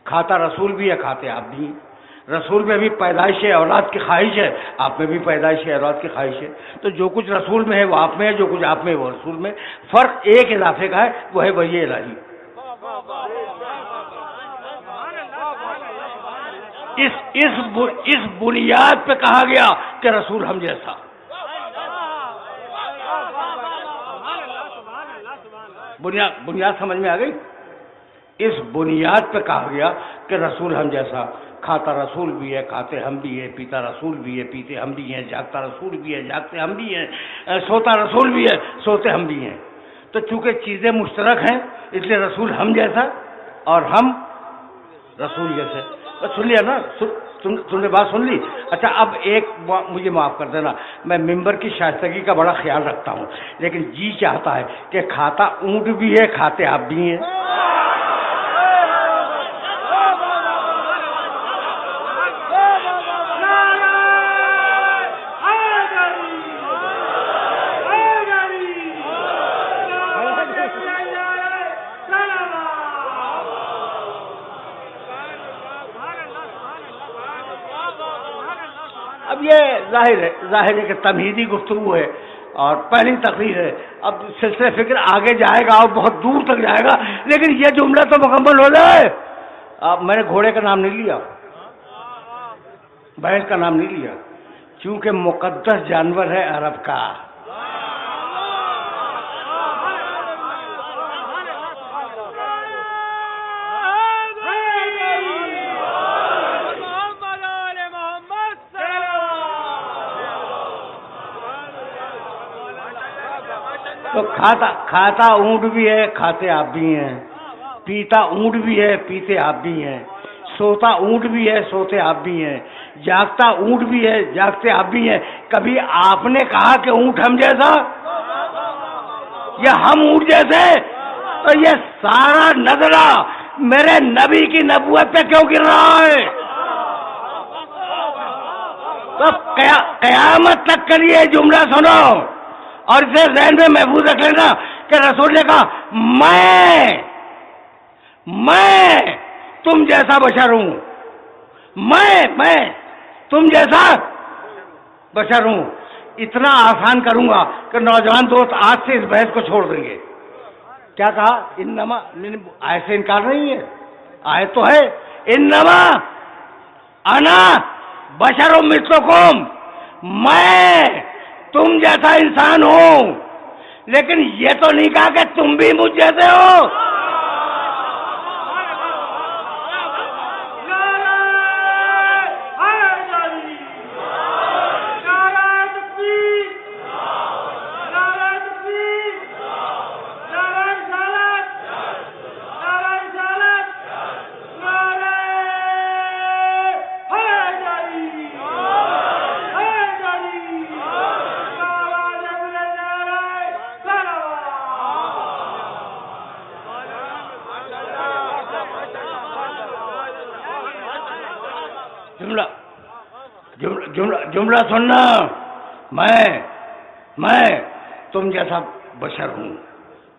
کھاتا رسول بھی ہے، کھاتے آپ بھی، رسول میں بھی پیدائش اولاد کی خواہش ہے، آپ میں بھی پیدائش اولاد کی خواہش ہے، تو جو کچھ رسول میں ہے وہ آپ میں ہے، جو کچھ آپ میں ہے وہ رسول میں، فرق ایک اضافے کا ہے، وہ ہے وحی الہی۔ اس بنیاد پہ کہا گیا کہ رسول ہم جیسا، بنیاد سمجھ میں آ گئی؟ اس بنیاد پہ کہا گیا کہ رسول ہم جیسا، کھاتا رسول بھی ہے، کھاتے ہم بھی ہیں، پیتا رسول بھی ہے، پیتے ہم بھی ہیں، جاگتا رسول بھی ہے، جاگتے ہم بھی ہیں، سوتا رسول بھی ہے، سوتے ہم بھی ہیں۔ تو چونکہ چیزیں مشترک ہیں اس لیے رسول ہم جیسا اور ہم رسول جیسے۔ سن لیا نا؟ تم نے بات سن لی؟ اچھا اب ایک مجھے معاف کر دینا، میں ممبر کی شائستگی کا بڑا خیال رکھتا ہوں، لیکن جی چاہتا ہے کہ کھاتا اونٹ بھی ہے، کھاتے آپ بھی ہیں۔ اب یہ ظاہر ہے کہ تمہیدی گفتگو ہے اور پہلی تقریر ہے، اب سلسلہ فکر آگے جائے گا اور بہت دور تک جائے گا، لیکن یہ جملہ تو مکمل ہو جائے۔ اب میں نے گھوڑے کا نام نہیں لیا، بھینس کا نام نہیں لیا، چونکہ مقدس جانور ہے عرب کا۔ تو کھاتا اونٹ بھی ہے، کھاتے آپ بھی ہیں، پیتا اونٹ بھی ہے، پیتے آپ بھی ہیں، سوتا اونٹ بھی ہے، سوتے آپ بھی ہیں، جاگتا اونٹ بھی ہے، جاگتے آپ بھی ہیں۔ کبھی آپ نے کہا کہ اونٹ ہم جیسا یا ہم اونٹ جیسے؟ تو یہ سارا نظرہ میرے نبی کی نبوت پہ کیوں گر رہا ہے؟ تو قیامت تک کے لیے جملہ سنو اور اسے ذہن میں محفوظ رکھ لینا کہ رسول نے کہا میں تم جیسا بشر ہوں، میں تم جیسا بشر ہوں۔ اتنا آسان کروں گا کہ نوجوان دوست آج سے اس بحث کو چھوڑ دیں گے۔ کیا کہا؟ انما، آیت سے انکار نہیں ہے، آیت تو ہے، انما انا بشر مثلکم، میں تم جیسا انسان ہوں، لیکن یہ تو نہیں کہا کہ تم بھی مجھ جیسے ہو۔ جملہ جملہ سننا. میں تم جیسا بشر ہوں.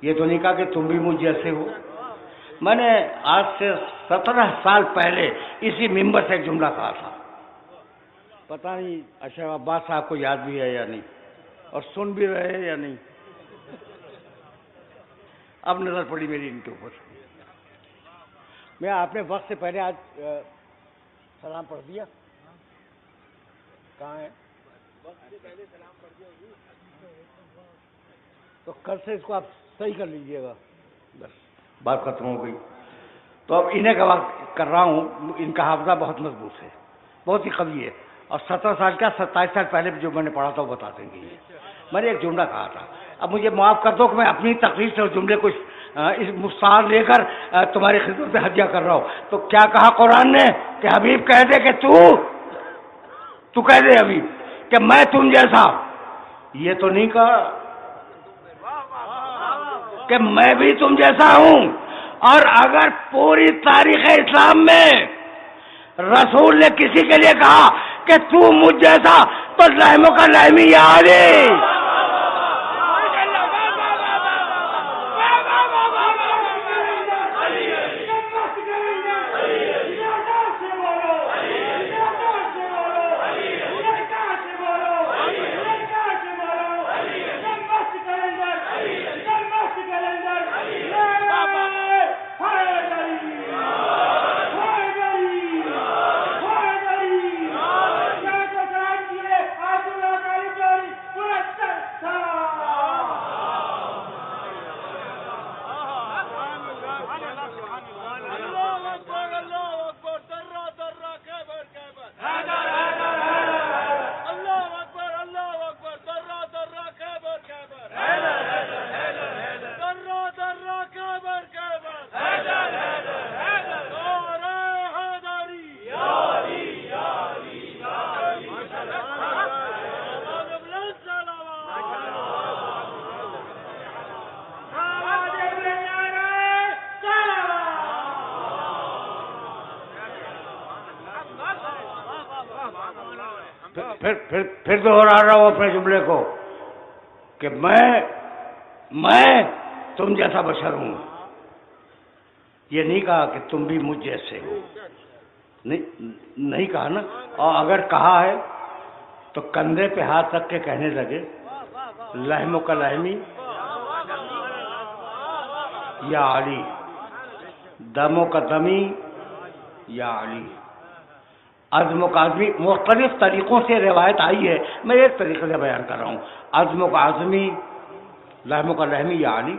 یہ تو نہیں کہا کہ تم بھی مجھ جیسے ہو. میں نے آج سے 17 سال پہلے اسی ممبر سے ایک جملہ کہا تھا. پتہ نہیں اشرف عباس صاحب کو یاد بھی ہے یا نہیں, اور سن بھی رہے ہیں یا نہیں. اب نظر پڑی میری ان کے اوپر. میں آپ نے وقت سے پہلے آج سلام پڑھ دیا. کہاں ہے؟ تو کل سے اس کو آپ صحیح کر لیجئے گا. بس بات ختم ہو گئی. تو اب انہیں کا بات کر رہا ہوں. ان کا حافظہ بہت مضبوط ہے, بہت ہی قوی ہے, اور 17 سال کیا 27 سال پہلے جو میں نے پڑھا تھا وہ بتا دیں گے. میں نے ایک جملہ کہا تھا. اب مجھے معاف کر دو کہ میں اپنی تقریر سے اس جملے کو اس مستعار لے کر تمہاری خدمت میں ہدیہ کر رہا ہوں. تو کیا کہا قرآن نے کہ حبیب کہہ دے کہ تو کہہ دے حبیب کہ میں تم جیسا. یہ تو نہیں کہا کہ میں بھی تم جیسا ہوں. اور اگر پوری تاریخ اسلام میں رسول نے کسی کے لیے کہا کہ تو مجھ جیسا تو لہموں کا لہمی یا علی. پھر دوہرا رہا ہوں اپنے جملے کو کہ میں تم جیسا بشر ہوں. یہ نہیں کہا کہ تم بھی مجھ جیسے ہو. نہیں کہا نا. اور اگر کہا ہے تو کندھے پہ ہاتھ رکھ کے کہنے لگے لہموں کا لہمی یا علی, دموں کا دمی یا علی, عزم و عزمی. مختلف طریقوں سے روایت آئی ہے, میں ایک طریقے سے بیان کر رہا ہوں. عزم و عزمی, لحم کا لحمی یا علی,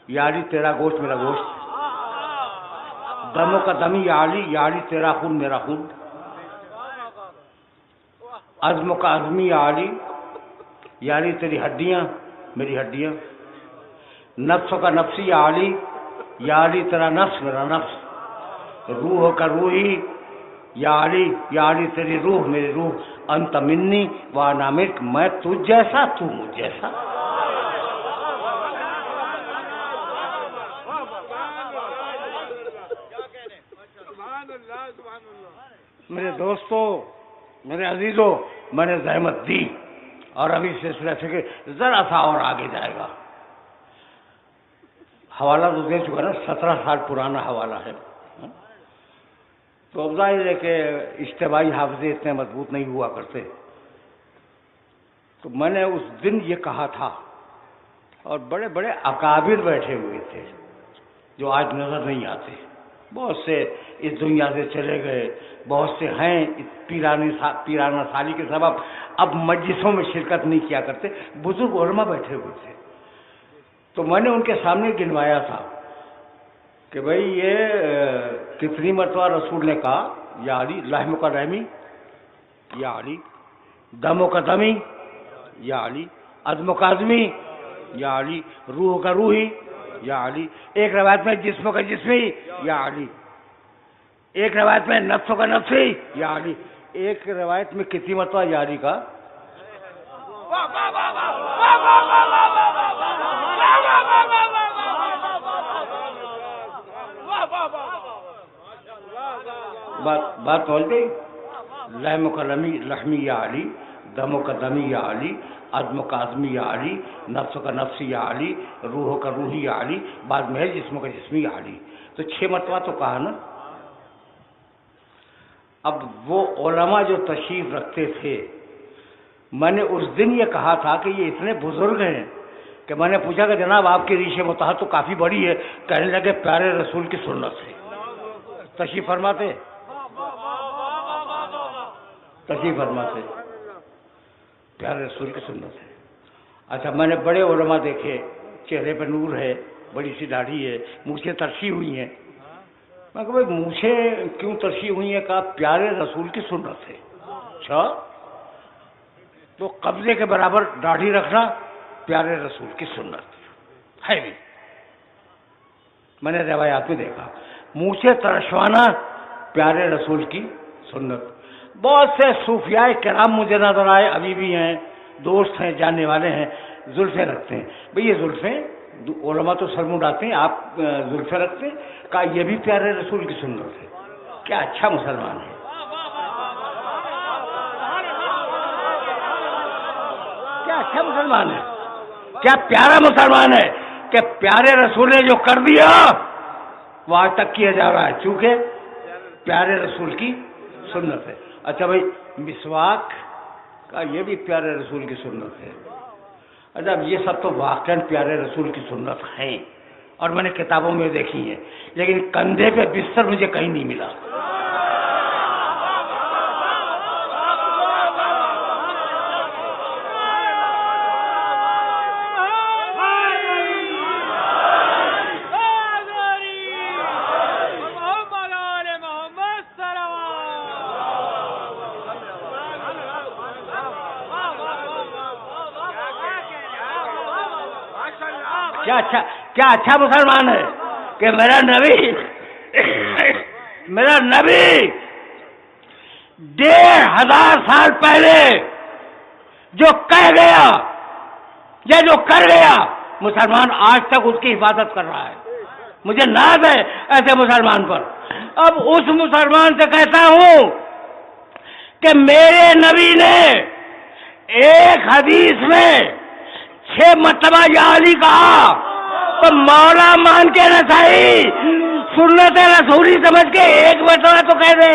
یا علی تیرا گوشت میرا گوشت. دموں کا دمی یا علی تیرا خون میرا خون. عزم کا عزمی یا علی تیری ہڈیاں میری ہڈیاں. نفس کا نفسی یا علی تیرا نفس میرا نفس. روح کا روحی یا علی تیری روح میری روح. انت منی وانا منک, میں تجھ جیسا تو مجھ جیسا. میرے دوستو, میرے عزیزوں, میں نے زحمت دی اور ابھی سلسلہ فکر ذرا سا اور آگے جائے گا. حوالہ تو دے چکا نا, 17 سال پرانا حوالہ ہے. تو ظاہر ہے کہ اجتماعی حافظے اتنے مضبوط نہیں ہوا کرتے. تو میں نے اس دن یہ کہا تھا, اور بڑے بڑے اکابر بیٹھے ہوئے تھے جو آج نظر نہیں آتے. بہت سے اس دنیا سے چلے گئے, بہت سے ہیں پیرانہ سالی کے سبب اب مجلسوں میں شرکت نہیں کیا کرتے. بزرگ علماء بیٹھے ہوئے تھے. تو میں نے ان کے سامنے گنوایا تھا کہ بھئی یہ کتنی مرتبہ رسول نے کہا یا علی, لحم کا لحمی یا علی, دموں کا دمی یا علی, عزم کا عزمی یا علی, روح کا روحی یا علی. ایک روایت میں جسم کا جسمی یا علی, ایک روایت میں نفس کا نفسی یا علی, ایک روایت میں کتنی مرتبہ یا علی کا. بات پہنچ گئی. لحم کا لحمی یا علی، دم کا دمی یا علی، عزم کا عزمی یا علی، نفس کا نفسی یا علی، روح کا روحی یا علی، بعد میں ہے جسم کا جسمی یا علی. تو 6 مرتبہ تو کہا نا. اب وہ علماء جو تشریف رکھتے تھے، میں نے اس دن یہ کہا تھا کہ یہ اتنے بزرگ ہیں کہ میں نے پوچھا کہ جناب آپ کی ریش مطہر تو کافی بڑی ہے. کہنے لگے پیارے رسول کی سنت سے. تشریف فرماتے پیارے رسول کی سنت ہے. اچھا، میں نے بڑے علماء دیکھے، چہرے پہ نور ہے، بڑی سی داڑھی ہے، مونچھیں ترشی ہوئی ہیں. میں کہ بھائی مونچھیں کیوں ترشی ہوئی ہیں؟ کہا پیارے رسول کی سنت ہے. اچھا، تو قبضے کے برابر داڑھی رکھنا پیارے رسول کی سنت ہے بھی. میں نے روایات میں دیکھا مونچھیں ترشوانا پیارے رسول کی سنت. بہت سے صوفیاء کرام مجھے نظر آئے، ابھی بھی ہیں، دوست ہیں، جاننے والے ہیں، زلفیں رکھتے ہیں. بھئی یہ زلفیں علماء تو سر منڈاتے ہیں، آپ زلفیں رکھتے ہیں؟ کہا یہ بھی پیارے رسول کی سنت ہے. کیا اچھا مسلمان ہے، کیا اچھا مسلمان ہے، کیا پیارا مسلمان ہے کہ پیارے رسول نے جو کر دیا وہ آج تک کیا جا رہا ہے، چونکہ پیارے رسول کی سنت ہے. اچھا بھائی مسواک کا یہ بھی پیارے رسول کی سنت ہے. اچھا یہ سب تو واقعاً پیارے رسول کی سنت ہیں اور میں نے کتابوں میں دیکھی ہیں، لیکن کندھے پہ بستر مجھے کہیں نہیں ملا. کیا اچھا مسلمان ہے کہ میرا نبی 1500 سال پہلے جو کہہ گیا یا جو کر گیا، مسلمان آج تک اس کی حفاظت کر رہا ہے. مجھے ناز ہے ایسے مسلمان پر. اب اس مسلمان سے کہتا ہوں کہ میرے نبی نے ایک حدیث میں 6 مرتبہ یا علی کہا تو مولا مان کے نہ صحیح، سنت رسولی سمجھ کے 1 مرتبہ تو کہہ دے.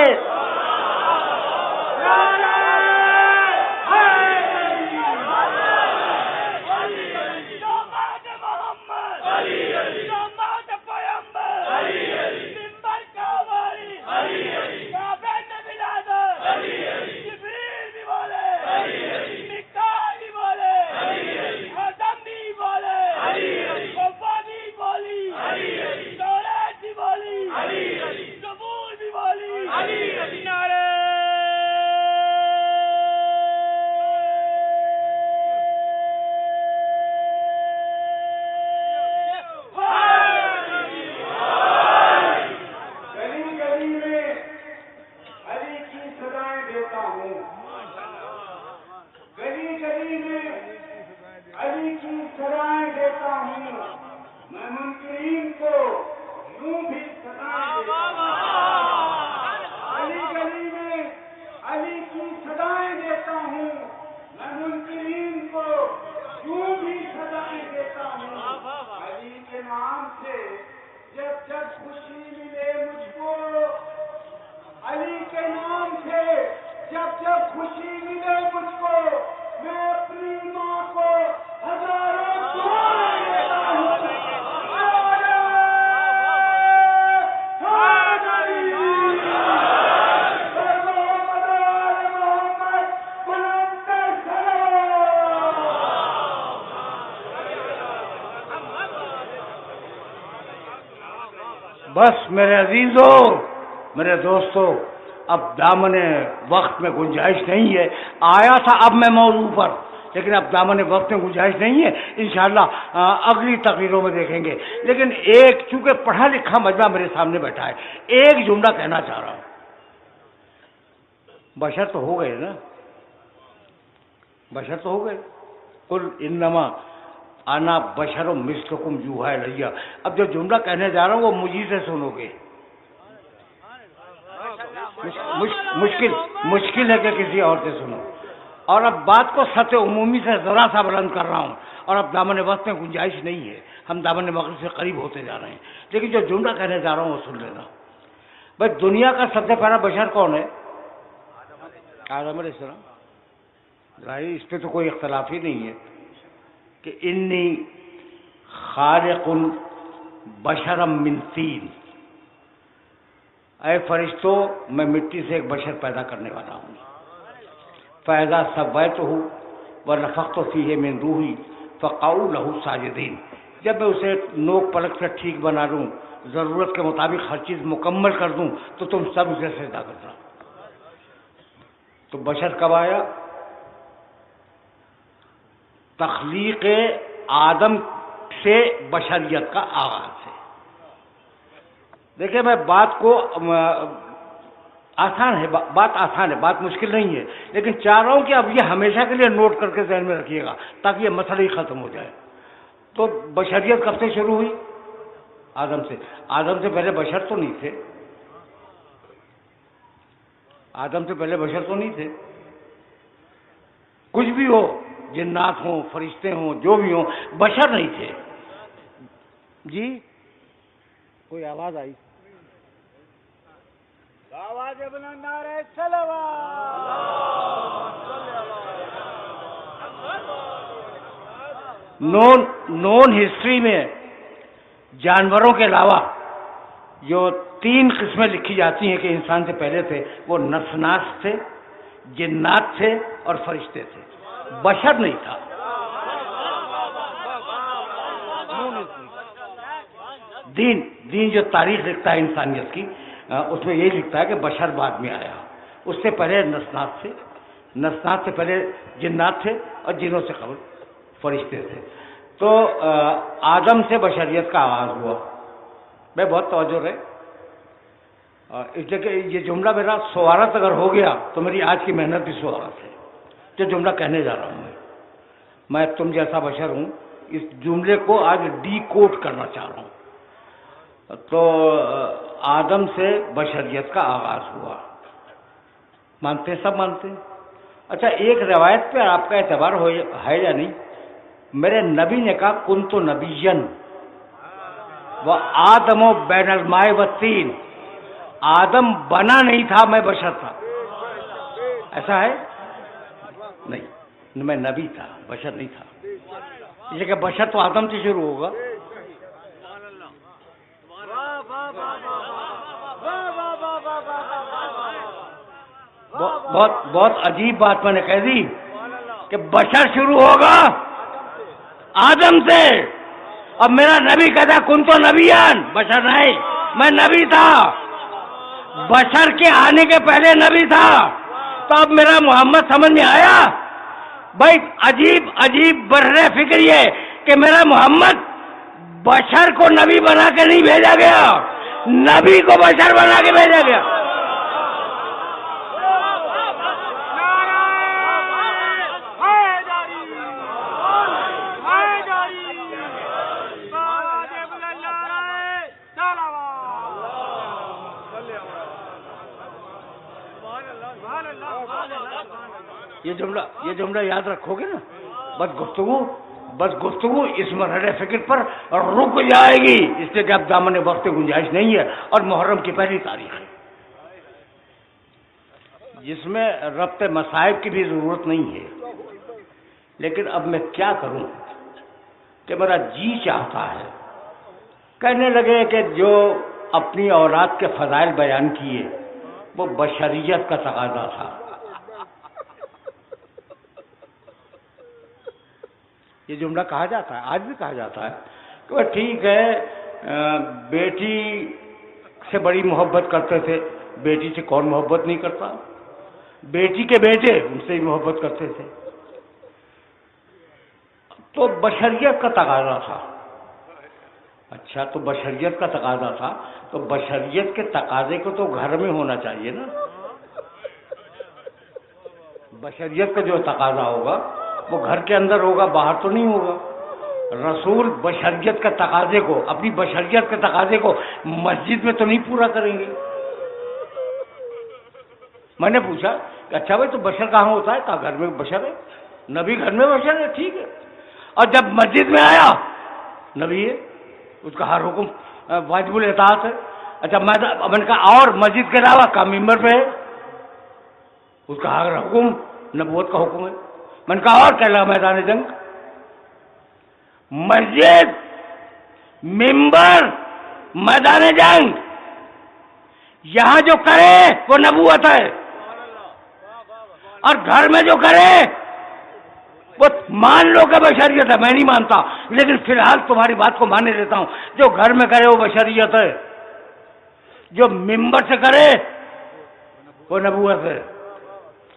بس میرے عزیزوں، میرے دوستوں، اب دامن وقت میں گنجائش نہیں ہے. آیا تھا اب میں موضوع پر، لیکن اب دامن وقت میں گنجائش نہیں ہے. انشاءاللہ اگلی تقریروں میں دیکھیں گے. لیکن ایک چونکہ پڑھا لکھا مجمع میرے سامنے بیٹھا ہے، ایک جملہ کہنا چاہ رہا ہوں. بشر تو ہو گئے نا، بشر تو ہو گئے. قل انما انا بشر مثلکم یوحی الی. اب جو جملہ کہنے جا رہا ہوں وہ مجھے سے سنو گے. مشکل ہے کہ کسی اور سے سنو. اور اب بات کو سطح عمومی سے ذرا سا بلند کر رہا ہوں, اور اب دامن وسط میں گنجائش نہیں ہے, ہم دامن مغرب سے قریب ہوتے جا رہے ہیں. لیکن جو جملہ کہنے جا رہا ہوں وہ سن لینا. بھائی دنیا کا سب سے پہلا بشر کون ہے؟ آدم علیہ السلام. ظاہر اس پہ تو کوئی اختلاف ہی نہیں ہے کہ انی خالق بشرا من طین, اے فرشتوں میں مٹی سے ایک بشر پیدا کرنے والا ہوں. فاذا سویتہ ونفخت فیہ من روحی فقعوا لہ ساجدین, جب میں اسے نوک پلک سے ٹھیک بنا لوں, ضرورت کے مطابق ہر چیز مکمل کر دوں, تو تم سب اسے سجدہ کرنا. تو بشر کب آیا؟ تخلیق آدم سے بشریت کا آغاز ہے. دیکھیں میں بات کو آسان ہے, بات مشکل نہیں ہے, لیکن چاہ رہا ہوں کہ اب یہ ہمیشہ کے لیے نوٹ کر کے ذہن میں رکھیے گا تاکہ یہ مسئلہ ہی ختم ہو جائے. تو بشریت کب سے شروع ہوئی؟ آدم سے. آدم سے پہلے بشر تو نہیں تھے. آدم سے پہلے بشر تو نہیں تھے. کچھ بھی ہو, جنات ہوں, فرشتے ہوں, جو بھی ہوں, بشر نہیں تھے. جی کوئی آواز آئی؟ آواز بلند آ رہے نون ہسٹری میں جانوروں کے علاوہ جو 3 قسمیں لکھی جاتی ہیں کہ انسان سے پہلے تھے, وہ نسناس تھے, جنات تھے اور فرشتے تھے. بشر نہیں تھا. دین جو تاریخ لکھتا ہے انسانیت کی, اس میں یہی لکھتا ہے کہ بشر بعد میں آیا. اس سے پہلے نسنات تھے, نسنات سے پہلے جنات تھے, اور جنوں سے قبل فرشتے تھے. تو آدم سے بشریت کا آغاز ہوا. میں بہت توجہ رہے, اس لیے کہ یہ جملہ میرا سوارت اگر ہو گیا تو میری آج کی محنت بھی سوارت ہے. جو جملہ کہنے جا رہا ہوں میں تم جیسا بشر ہوں, اس جملے کو آج ڈی کوڈ کرنا چاہ رہا ہوں. تو آدم سے بشریت کا آغاز ہوا. مانتے ہیں؟ سب مانتے ہیں. اچھا ایک روایت پہ آپ کا اعتبار ہے یا نہیں؟ میرے نبی نے کہا کنت نبیًا و آدم بین الماء والطین. آدم بنا نہیں تھا, میں بشر تھا. ایسا ہے؟ نہیں, میں نبی تھا, بشر نہیں تھا. اس لیے کہ بشر تو آدم سے شروع ہوگا. بہت عجیب بات میں نے کہہ دی کہ بشر شروع ہوگا آدم سے, اب میرا نبی کہتا کن تو نبیان, بشر نہیں, میں نبی تھا. بشر کے آنے کے پہلے نبی تھا. تو اب میرا محمد سمجھ میں آیا؟ بھائی عجیب برے فکر یہ کہ میرا محمد بشر کو نبی بنا کے نہیں بھیجا گیا, نبی کو بشر بنا کے بھیجا گیا. یہ جملہ یاد رکھو گے نا, بس گفتگو اس مرحلے فکر پر رک جائے گی, اس لیے کہ اب دامن وقت گنجائش نہیں ہے, اور محرم کی پہلی تاریخ ہے جس میں ربط مصائب کی بھی ضرورت نہیں ہے. لیکن اب میں کیا کروں کہ میرا جی چاہتا ہے کہنے لگے کہ جو اپنی اولاد کے فضائل بیان کیے وہ بشریت کا تقاضا تھا. یہ جملہ کہا جاتا ہے, آج بھی کہا جاتا ہے کہ وہ ٹھیک ہے, بیٹی سے بڑی محبت کرتے تھے, بیٹی سے کون محبت نہیں کرتا, بیٹی کے بیٹے ان سے ہی محبت کرتے تھے. تو بشریت کا تقاضا تھا. اچھا تو بشریت کا تقاضا تھا, تو بشریت کے تقاضے کو تو گھر میں ہونا چاہیے نا. بشریت کا جو تقاضا ہوگا وہ گھر کے اندر ہوگا, باہر تو نہیں ہوگا. رسول بشریت کے تقاضے کو, اپنی بشریت کے تقاضے کو مسجد میں تو نہیں پورا کریں گے. میں نے پوچھا کہ اچھا بھائی تو بشر کہاں ہوتا ہے؟ کہا گھر میں بشر ہے، نبی گھر میں بشر ہے، ٹھیک ہے۔ اور جب مسجد میں آیا نبی ہے، اس کا ہر حکم واجب الاطاعت ہے۔ اچھا میں نے کہا اور مسجد کے علاوہ کا ممبر پہ ہے، اس کا ہر حکم نبوت کا حکم ہے۔ میں نے کہا اور کہہ لگا میدان جنگ، مسجد، ممبر، میدان جنگ، یہاں جو کرے وہ نبوت ہے، اور گھر میں جو کرے وہ مان لو کہ بشریت ہے۔ میں نہیں مانتا، لیکن فی الحال تمہاری بات کو ماننے لیتا ہوں، جو گھر میں کرے وہ بشریت ہے، جو ممبر سے کرے وہ نبوت ہے،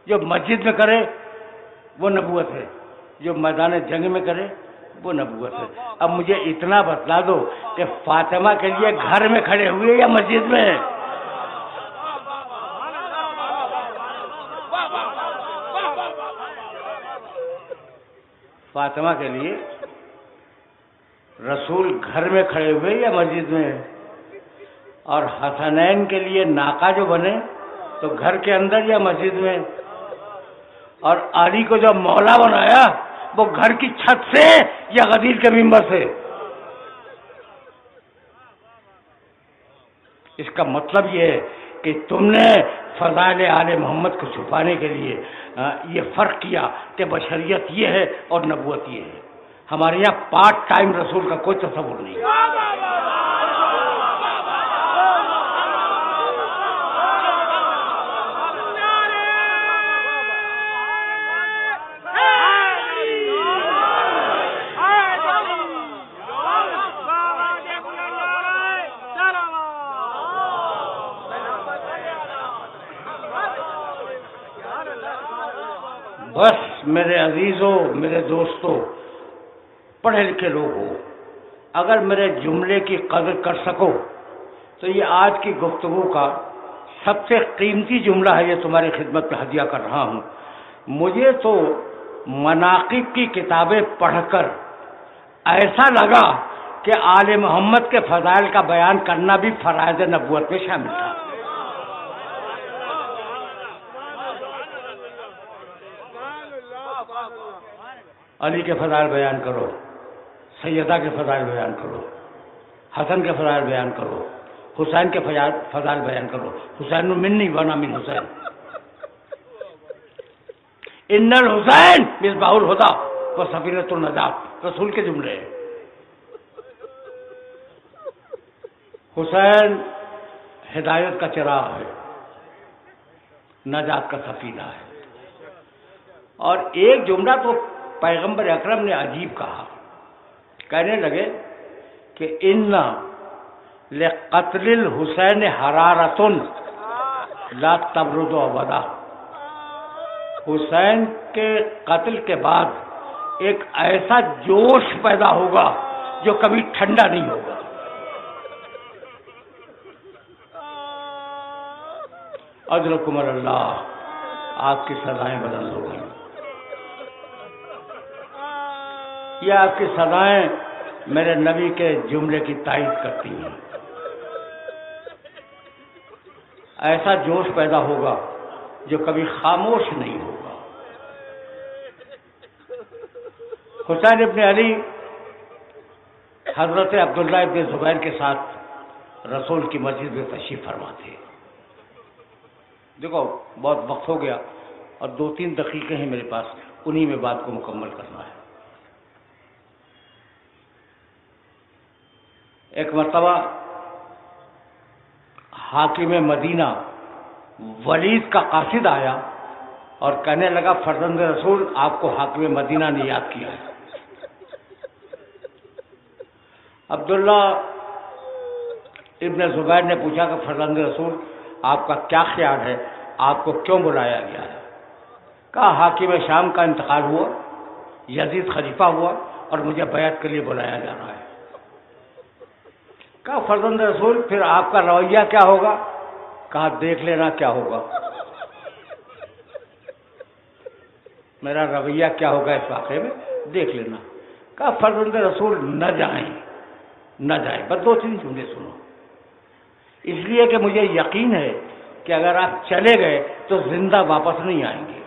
جو مسجد میں کرے وہ نبوت ہے، جو میدان جنگ میں کرے وہ نبوت ہے۔ اب مجھے اتنا بتلا دو کہ فاطمہ کے لیے گھر میں کھڑے ہوئے یا مسجد میں؟ فاطمہ کے لیے رسول گھر میں کھڑے ہوئے یا مسجد میں؟ اور حسنین کے لیے ناقہ جو بنے تو گھر کے اندر یا مسجد میں؟ اور علی کو جو مولا بنایا وہ گھر کی چھت سے یا غدیر کے ممبر سے؟ اس کا مطلب یہ ہے کہ تم نے فضائل آل محمد کو چھپانے کے لیے یہ فرق کیا کہ بشریت یہ ہے اور نبوت یہ ہے۔ ہمارے یہاں پارٹ ٹائم رسول کا کوئی تصور نہیں ہے۔ بس میرے عزیزوں، میرے دوستوں، پڑھے لکھے لوگ ہو، اگر میرے جملے کی قدر کر سکو تو یہ آج کی گفتگو کا سب سے قیمتی جملہ ہے، یہ تمہاری خدمت میں ہدیہ کر رہا ہوں۔ مجھے تو مناقب کی کتابیں پڑھ کر ایسا لگا کہ آل محمد کے فضائل کا بیان کرنا بھی فرائض نبوت میں شامل تھا۔ علی کے فضائل بیان کرو، سیدہ کے فضائل بیان کرو، حسن کے فضائل بیان کرو، حسین کے فضائل بیان کرو۔ حسین منی وانا من حسین، ان الحسین مصباح الہدی و سفینۃ النجات، رسول کے جملے ہیں۔ حسین ہدایت کا چراغ ہے، نجات کا سفینہ ہے۔ اور ایک جملہ تو پیغمبر اکرم نے عجیب کہا، کہنے لگے کہ ان لقتل الحسین حرارۃ لا تبرد ابدا، حسین کے قتل کے بعد ایک ایسا جوش پیدا ہوگا جو کبھی ٹھنڈا نہیں ہوگا۔ اجرکم اللہ، آپ کی سزائیں بلند ہو گئی۔ یہ آپ کی سزائیں میرے نبی کے جملے کی تائید کرتی ہیں۔ ایسا جوش پیدا ہوگا جو کبھی خاموش نہیں ہوگا۔ حسین ابن علی حضرت عبداللہ ابن زبیر کے ساتھ رسول کی مسجد میں تشریف فرما تھے۔ دیکھو بہت وقت ہو گیا اور 2-3 دقیقے ہیں میرے پاس، انہی میں بات کو مکمل کرنا ہے۔ ایک مرتبہ حاکم مدینہ ولید کا قاصد آیا اور کہنے لگا فرزند رسول آپ کو حاکم مدینہ نے یاد کیا ہے۔ عبداللہ ابن زبیر نے پوچھا کہ فرزند رسول آپ کا کیا خیال ہے، آپ کو کیوں بلایا گیا ہے؟ کہا حاکم شام کا انتقال ہوا، یزید خلیفہ ہوا اور مجھے بیعت کے لیے بلایا جا رہا ہے۔ کہا فرزند رسول پھر آپ کا رویہ کیا ہوگا؟ کہا دیکھ لینا کیا ہوگا، میرا رویہ کیا ہوگا اس واقعے میں، دیکھ لینا۔ کہا فرزند رسول نہ جائیں، نہ جائیں، بس 2-3 جملے سنو، اس لیے کہ مجھے یقین ہے کہ اگر آپ چلے گئے تو زندہ واپس نہیں آئیں گے۔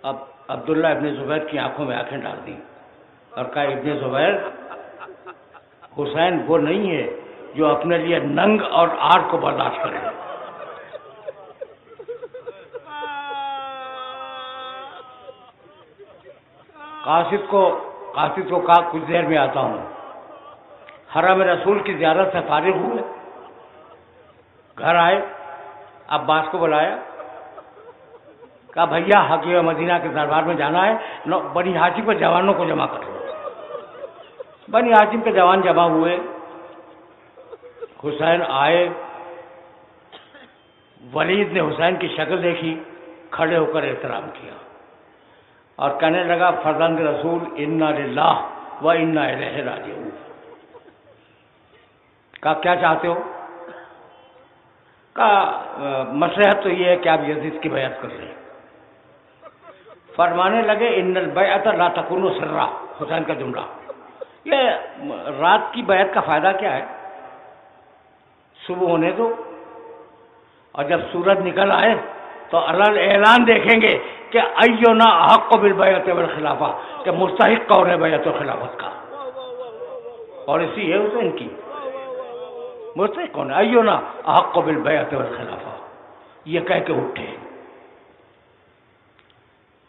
اب عبداللہ ابن زبیر کی آنکھوں میں آنکھیں ڈال دی اور کہا ابن زبیر، حسین وہ نہیں ہے جو اپنے لیے ننگ اور آر کو برداشت کرے۔ قاصد کو کہا کچھ دیر میں آتا ہوں۔ حرم رسول کی زیارت سے فارغ ہوئے، گھر آئے، عباس کو بلایا، کہا بھیا حکیم مدینہ کے دربار میں جانا ہے، بنی ہاشم کے جوانوں کو جمع کر لو۔ بنی ہاشم کے جوان جمع ہوئے، حسین آئے، ولید نے حسین کی شکل دیکھی، کھڑے ہو کر احترام کیا اور کہنے لگا فرزند رسول انا للہ و انا الیہ راجعون۔ کہا کیا چاہتے ہو؟ کہا مصلحت تو یہ ہے کہ آپ یزید کی بیعت کر لیں۔ فرمانے لگے ان البیعۃ لا تکون سرا، حسین کا جملہ، یہ رات کی بیعت کا فائدہ کیا ہے؟ صبح ہونے دو اور جب سورج نکل آئے تو اللہ اعلان دیکھیں گے کہ اینا احق بالبیعۃ والخلافہ، کہ مستحق کون ہے بیعت و خلافت کا، اور اسی ہے حسین کی، مستحق کون ہے، اینا احق بالبیعۃ والخلافہ۔ یہ کہہ کے اٹھے۔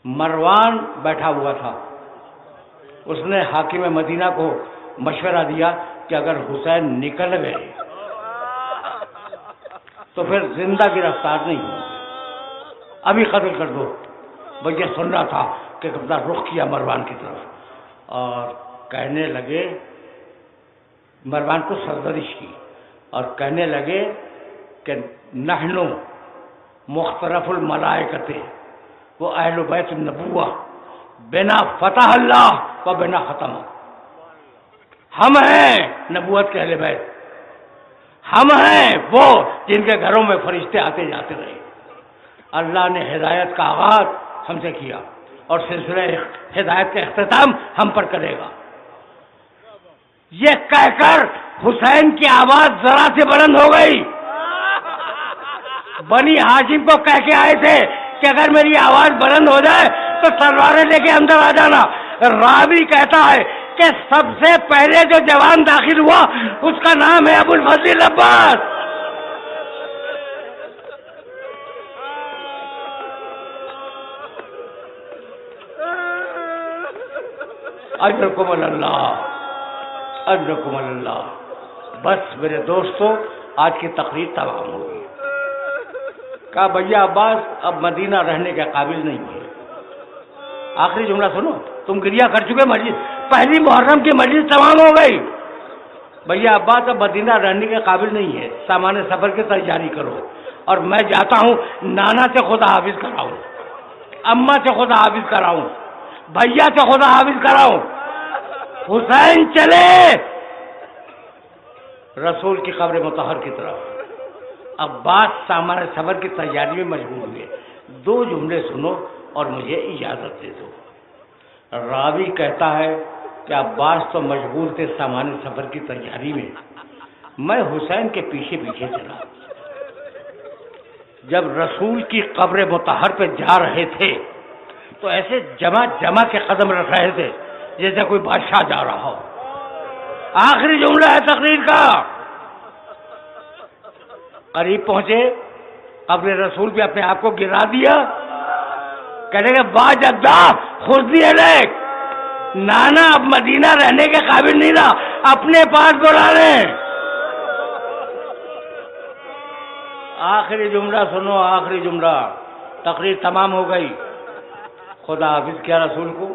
مروان بیٹھا ہوا تھا، اس نے حاکم مدینہ کو مشورہ دیا کہ اگر حسین نکل گئے تو پھر زندہ گرفتار نہیں ہوں گے، ابھی قتل کر دو۔ بھیا سن رہا تھا کہ اپنا رخ کیا مروان کی طرف اور کہنے لگے، مروان کو سرزنش کی اور کہنے لگے کہ نحن مختلف الملائکۃ وہ اہل بیت النبوہ بنا فتح اللہ و بنا ختم، ہم ہیں نبوت کے اہل بیت، ہم ہیں وہ جن کے گھروں میں فرشتے آتے جاتے رہے۔ اللہ نے ہدایت کا آغاز ہم سے کیا اور سلسلہ ہدایت کا اختتام ہم پر کرے گا۔ یہ کہہ کر حسین کی آواز ذرا سے بلند ہو گئی۔ بنی ہاشم کو کہہ کے آئے تھے کہ اگر میری آواز بلند ہو جائے تو تلواریں لے کے اندر آ جانا۔ راوی کہتا ہے کہ سب سے پہلے جو جوان داخل ہوا اس کا نام ہے ابو الفضل عباس۔ اجرکم اللہ، اجرکم اللہ۔ بس میرے دوستو، آج کی تقریر تمام ہوگی۔ کہا بھیا عباس اب مدینہ رہنے کے قابل نہیں ہے۔ آخری جملہ سنو، تم گریہ کر چکے، مجلس پہلی محرم کی مجلس تمام ہو گئی۔ بھیا عباس اب مدینہ رہنے کے قابل نہیں ہے، سامان سفر کی تیاری کرو اور میں جاتا ہوں نانا سے خدا حافظ کراؤں، اماں سے خدا حافظ کراؤں، بھیا سے خدا حافظ کراؤں۔ حسین چلے رسول کی قبر مطہر کی طرف۔ عباس سامان سفر کی تیاری میں مشغول ہوئے۔ دو جملے سنو اور مجھے اجازت دے دو۔ راوی کہتا ہے کہ عباس تو مشغول تھے سامان سفر کی تیاری میں حسین کے پیچھے پیچھے چلا۔ جب رسول کی قبر مطہر پہ جا رہے تھے تو ایسے جمع کے قدم رکھ رہے تھے جیسے کوئی بادشاہ جا رہا ہو۔ آخری جملہ ہے تقریر کا۔ قریب پہنچے، قبر رسول بھی اپنے آپ کو گرا دیا، کہنے کہ با جدہ خذنی الیک، نانا اب مدینہ رہنے کے قابل نہیں رہا، اپنے پاس بلا لیں۔ آخری جملہ سنو، آخری جملہ، تقریر تمام ہو گئی۔ خدا حافظ کیا رسول کو،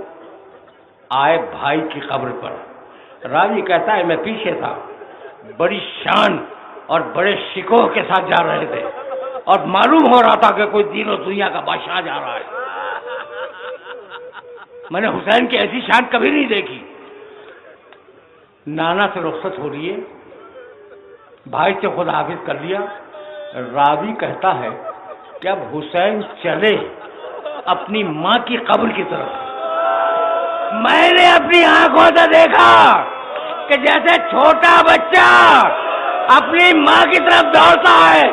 آئے بھائی کی قبر پر۔ راوی کہتا ہے میں پیچھے تھا، بڑی شان اور بڑے شکوہ کے ساتھ جا رہے تھے اور معلوم ہو رہا تھا کہ کوئی دین و دنیا کا بادشاہ جا رہا ہے۔ میں نے حسین کی ایسی شان کبھی نہیں دیکھی۔ نانا سے رخصت ہو لیے، بھائی سے خدا حافظ کر لیا۔ راوی کہتا ہے کہ اب حسین چلے اپنی ماں کی قبر کی طرف۔ میں نے اپنی آنکھوں سے دیکھا کہ جیسے چھوٹا بچہ اپنی ماں کی طرف دوڑتا ہے،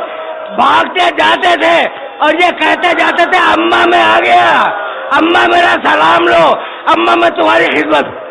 بھاگتے جاتے تھے اور یہ کہتے جاتے تھے اماں میں آ گیا، اماں میرا سلام لو، اماں میں تمہاری خدمت.